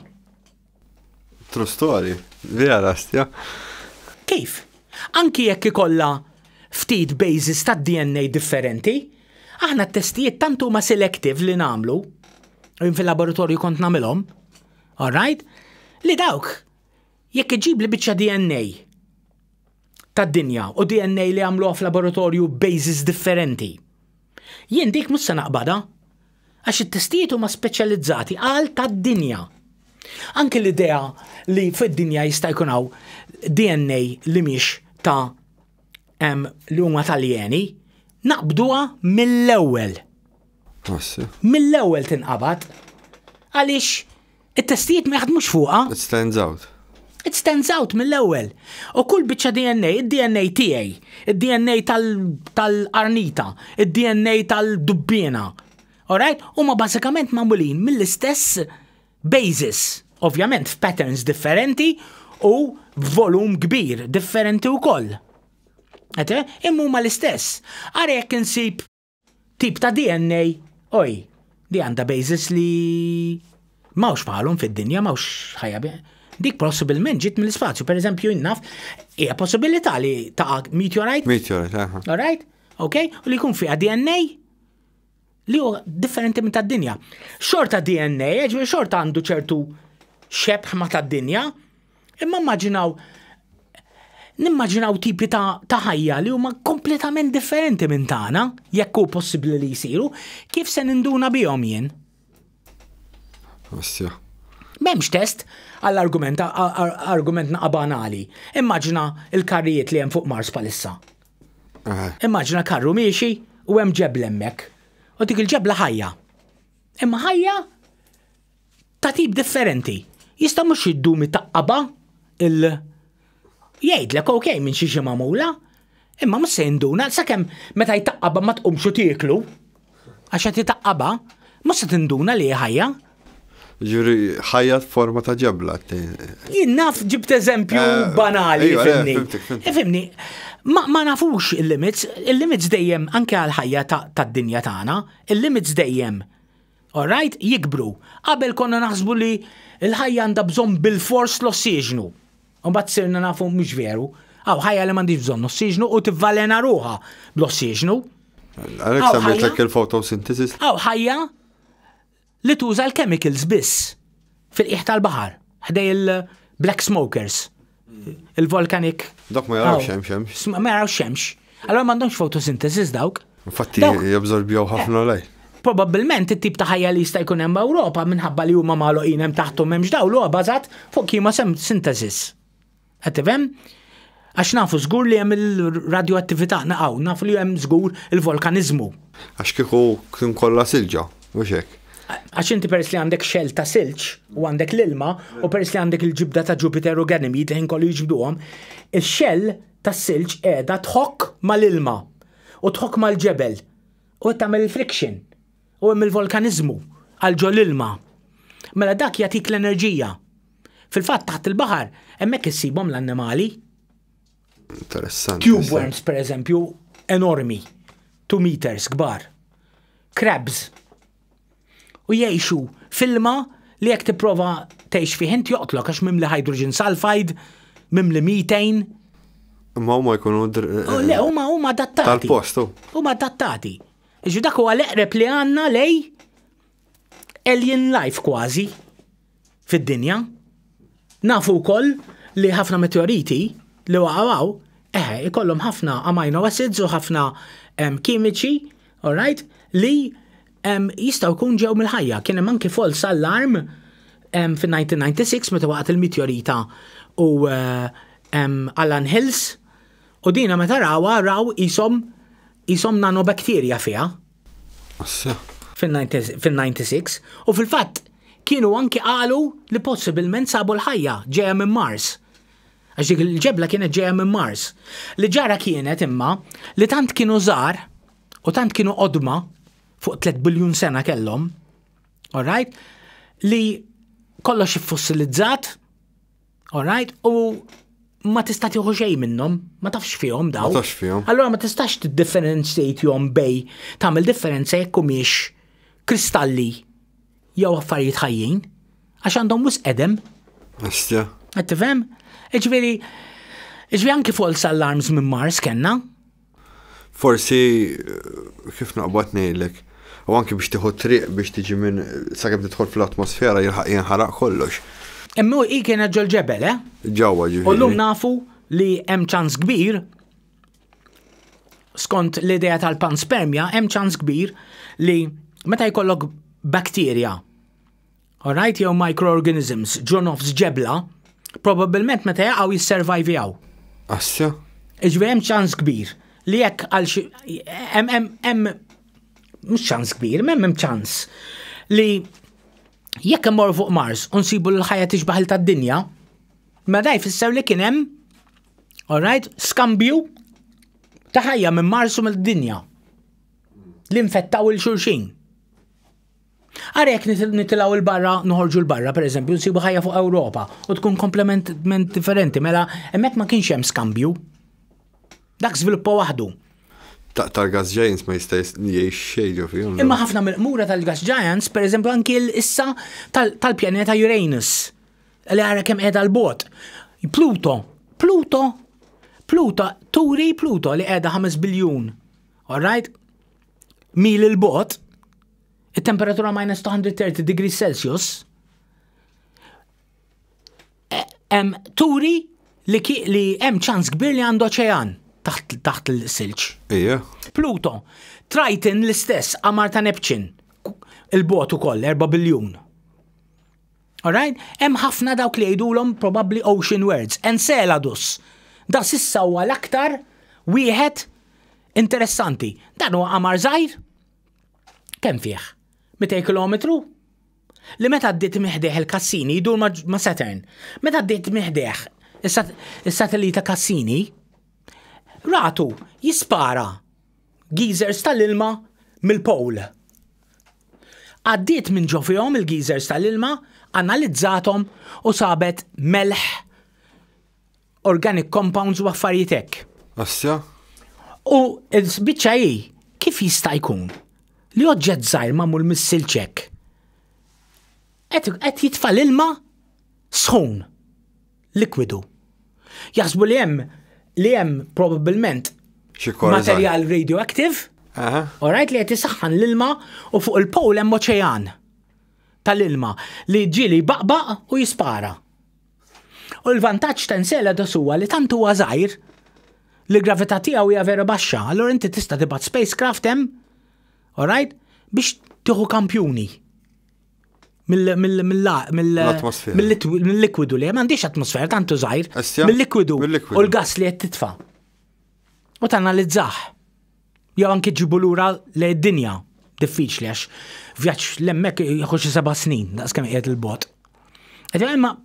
True story. Vera rastja. Kif? Anki jekk ikollha ftit bases tad-DNA differenti, aħna t-testijiet tantu ma selective li namlu, fil-laboratorju kont namilhom, all right? li dawk jekk iġib li biċċa DNA tad-dinja u DNA li għamluha f'laboratorju bases differenti. Jien dik mhux se naqbadha għax it-testijiet huma speċjalizzati għal tad-dinja. Anke l-idea li fid-dinja jista' jkun hawn DNA li mhix ta' li huma Taljani, naqbduha mill-ewwel. Mill-ewwel tinqabad għaliex it-testijiet ma jaħdmux fuqha. It stands out. It stands out mill-ewwel. U kull biċċa DNA, id-DNA tiegħi, id-DNA tal-arnita, id-DNA tal-dubbiena. Alright? Huma bażikament magħmulin mill-istess basis, ovvjament f'patterns differenti u volum kbir differenti wkoll. Imma huma l-istess. Ara jekk insib tip ta' DNA, di għandha basis li mawx bħalhom fid-dinja, mawx ħajja. Dik possibilment ġiet mill-ispazju, per eżempju jinnaf, hija possibilità li ta' meteorite. Meteorite, Alright? Ok? U li jkun fiha DNA li huwa differenti minn tad-dinja. Xorta DNA, ġifieri xorta għandu ċertu xebħ ma' tad-dinja, imma nimmaġinaw tipi ta' ħajja li huma kompletament differenti minn tagħna, jekk hu possibbli li jsiru, kif se ninduna bihom jien? M'hemmx test għall-argument naqa' banali. Immaġina il-karrijiet li hemm fuq Mars palissa. Immaġina karru miexi u hemm ġebla hemmhekk. U dik il-ġebla ħajja. Imma ħajja ta' tip differenti. Jista' mhux jiddumi taqqaba jgħidlek okej minn xi magħmula, imma mhux se jinduna sakemm meta jtaqqaba ma tqumx u tieklu. Għax qed jitaqqaba mhux se tinduna li ħajja. Ġuri ħajja forma ta' ġebla. Jinnaf ġibt eżempju banali, fimni. Ma nafux il-limits. Il-limits dejjem anke għal ħajja tad-dinja tagħna, il-limits dejjem. Alright, jikbru. Qabel konna naħsbu li l-ħajja għandha bżonn bil-fors l-ossiġnu. U mbagħad sirna nafu mhux veru. Ħajja li m'għandix bżonn ossiġnu u tivvalena ruha bl-ossiġnu. Għalhekk semmejtlek il-photosynthesis. Ħajja li tuża l-chemicals biss fil-qiegħ tal-baħar, ħdej il-black smokers, il-volcanic. Dak ma jarawx xemx. Ma jarawx xemx. Allora m'għandhomx photosynthesis dawk. Infatti jabżorbjaw ħafna lej. Probabbilment it-tip ta' ħajja li jista' jkun hemm Ewropa minħabba li huma magħluqin hemm taħthom m'hemmx dawl huwa bażat fuq chemosynthesis. Qed tifhem? Għax nafu żgur li hemm il-radioattività naqgħu, nafu li hemm żgur il-volkaniżmu. Għax kieku kien kollha silġa, mhux hekk. Għax inti peress li għandek xell ta' silġ u għandek l-ilma u peress li għandek il-ġibda ta' Jupiter u Ganymede li ħin kollu jiġbduhom, il-xell ta' silġ qiegħda tħokk mal-ilma u tħokk mal-ġebel u tagħmel il-friction u hemm il-volkaniżmu għal ġol ilma. Mela dak jagħtik l-enerġija. Fil-fatt taħt il-baħar hemmhekk issibhom l-annimali. Interessanti. Tube worms pereżempju enormi, 2 meters kbar. Crabs. U jgħixu filma li jekk tipprova tgħix fih inti joqtlok għax mimli hydrogen sulfide, mimli methane. Ma huma jkunu le huma adattati. Tal-postu. Huma adattati. Iġu dak huwa l-eqreb li għandna lej alien life kważi fid-dinja. Nafu wkoll li ħafna meteoriti li waqgħu ikollhom ħafna amino acids u ħafna kimiċi, alright, li jistaw kun ġew mill-ħajja. Kien hemm anke false alarm fin-1996 meta waqgħet il-meteorita u Allan Hills u dina meta raw isom nanobakterja fiha. Fin-96 u fil-fatt kienu anke qalu li possibilment sabu l-ħajja ġejja minn Mars. Għax dik il-ġebla kienet ġejja minn Mars. Li ġara kienet imma li tant kienu żgħar u tant kienu qodma fuq 3 biljun sena kellhom, alright, li kollox ifossilizzat, alright, u ma tista' tieħu xejn minnhom, ma tafx fihom daw. Ma tafx fihom. Allura ma tistax tiddifferenzjahom bej tagħmel differenza jekk humiex kristalli jew affarijiet ħajjin għax għandhom wisq edem. Astja. Qed tifhem? Iġvi anke false alarms minn Mars kellna. Forsi kif naqbad ngħidlek, u anke biex tieħu triq biex tiġi minn sakemm tidħol fl-atmosfera jinħaraq kollox. Imma i kienet ġol ġebel, Ġewwa ġifieri. U llum nafu li hemm ċans kbir, skont l-idea tal-panspermja, hemm ċans kbir li meta jkollok bakterja, alright, jew microorganisms, ġonofs ġebla, probabbilment meta jaqgħu jisservajvjaw. Assja? Iġveri hemm ċans kbir li jekk għal xi hemm mhux ċans kbir, hemm ċans li jekk immorru fuq Mars u nsibu l-ħajja tixbaħ il tad-dinja, ma da jfisser li kien hemm, alright, skambju ta' ħajja minn Mars u mill-dinja li infettaw il-xulxin. Għara jekk nitilgħu il-barra, noħorġu l-barra, pereżempju, nsibu ħajja fuq Ewropa u tkun komplementament differenti, mela hemmhekk ma kienx hemm skambju. Dak żviluppa waħdu. Tal-gas giants ma jista' jgħix xejn fihom. Imma ħafna mill-qmura tal-gas giants, pereżempju anki issa tal-pjaneta Uranus, li għara kemm qiegħda l-bot. Pluto, turi Pluto li qiegħda 5 biljun. Alright? Mil il-bot, it-temperatura minus 230 degrees Celsius. Turi li hemm ċans kbir li għandu oċean taħt il-silġ. Ija. Pluto, Triton l-istess, qamar ta' Neptune, il-bot ukoll 4 biljun. Alright? Hemm ħafna dawk li jgħidulhom probably ocean words. Enceladus. Da sissa huwa l-aktar wieħed interessanti. Dan huwa qamar żgħir. Kemm fih? 200 kilometru? Li meta ddiet miħdeħ il-Cassini jdur ma' Saturn. Meta ddiet miħdeħ is-satellita Cassini, ratu jispara geysers tal-ilma mill-pol. Għaddiet minn ġofihom il-geysers tal-ilma, analizzatom u sabet melħ, organic compounds u affarijiet hekk. Assja? U l-biċċa hi kif jista' jkun li oġġett żgħir magħmul mis-silċek qed jitfa' l-ilma sħun, likwidu. Jaħsbu li hemm probabbilment materjal radioactive, alright, li qed isaħħan l-ilma u fuq il-pol hemm oċean tal-ilma li ġieli baqbaq u jispara. U l-vantaġġ ta' Enceladus huwa li tant huwa żgħir li l-gravità tiegħu hija vera baxxa, allura inti tista' tibgħat spacecraft hemm, alright, biex tieħu kampjuni mill-likwidu li m'għandix atmosfera tantu żgħir, mill-likwidu u l-gass li qed titfa'. U tanalizzah. Jew anke ġibu lura lejn id-dinja diffiċli għax vjaġġ l-hemmhekk jieħu xi 7 snin daqskemm qiegħed il-bot.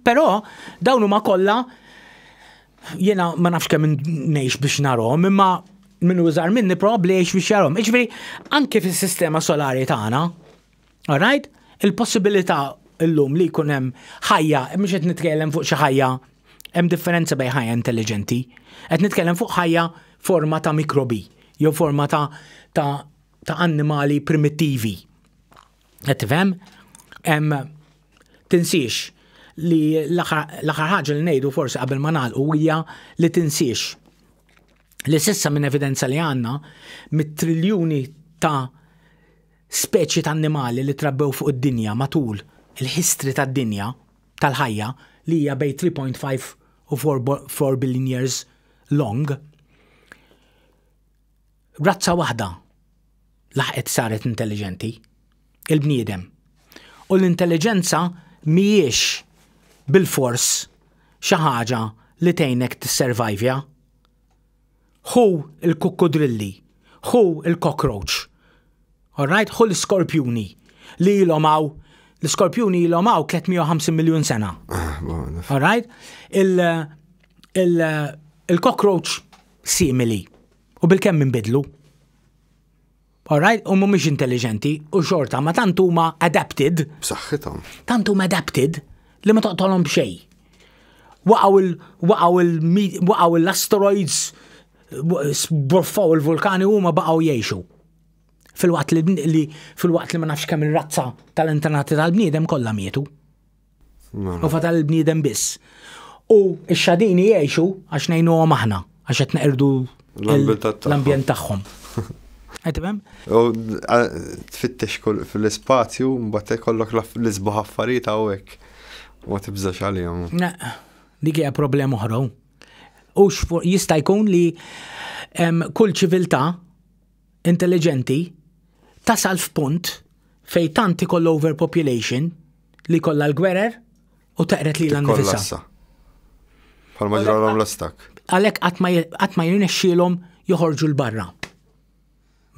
Però dawn huma kollha jiena ma nafx kemm ngħix biex narhom, imma minnu żgħar minni probabbli jgħix biex jarhom. Jiġifieri anke fis-sistema solari tagħna, alright, il-possibilità llum li jkun hemm ħajja, mhux qed nitkellem fuq xi ħajja, hemm differenza bejn ħajja intelligenti. Qed nitkellem fuq ħajja forma ta' mikrobi, jew forma ta' annimali primittivi. Qed tifhem? Tinsiex li l-aħħar ħaġa li ngħidu forsi qabel ma nagħlqu hija li tinsiex li sissa minn evidenza li għandna mit-triljuni ta' speċi ta' annimali li trabbew fuq id-dinja matul il-history tad-dinja tal-ħajja li hija bejn 3.5 u 4 billion years long. Razza waħda laħqet saret intelligenti, il-bniedem. U l-intelligenza mhijiex bil-fors xi ħaġa li tgħinek tisservajvja. Hu il-kukkodrilli, hu il-cockroach, alright, hu l-skorpjuni li ilhom l-skorpjuni ilhom 350 miljun sena. Alright? Il-cockroach simili u bil-kemm inbidlu. Alright? U mhumiex intelligenti u xorta ma tant huma adapted. B'saħħithom. Tant huma adapted li ma toqtolhom b'xejn. Waqgħu l-asteroids, borfaw il-vulkani huma baqgħu jgħixu. Fil-waqt li ma nafx kemm ir-razza tal-internati tal-bniedem kollha mietu. U fatal il-bniedem biss. U x-xadini jgħixu għax ngħinuhom aħna, għax qed neqirdu l-ambjent tagħhom. Għetifhem? U tfittex fil-ispazju, mbagħad ikollok l-isbaħ affarijiet hawnhekk. Ma tibżax għalihom. Dik hija problema oħra. U jista' jkun li kull ċiviltà intelligenti tasal f'punt fej tant ikoll overpopulation li kollha l-gwerer u taqret li l-nifisa. Bħalma ġralhom l-ostak. Għalhekk qatt ma jirnexxielhom joħorġu l-barra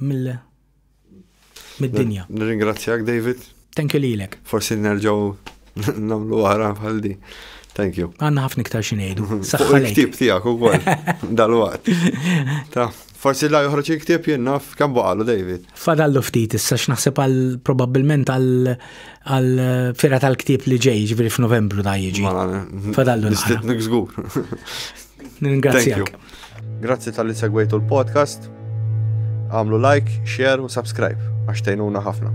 mid-dinja. Nirringrazzjak, David. Thank you lilek. Forsi nerġgħu nagħmlu wara bħal di. Thank you. Għandna ħafna iktar xi ngħidu. Fuq il-ktieb tiegħek ukoll dal-waqt. Forsi la joħroġ il-ktieb jien naf kemm baqalu, David. Fadallu ftit issa x'naħseb probabbilment għal fira tal-ktieb li ġej, ġifieri f'Novembru da jiġi. Fadallu nistitnik żgur. Ningrazzjak. Grazzi tal-li segwejtu l-podcast. Għamlu like, share u subscribe għax tgħinuna ħafna.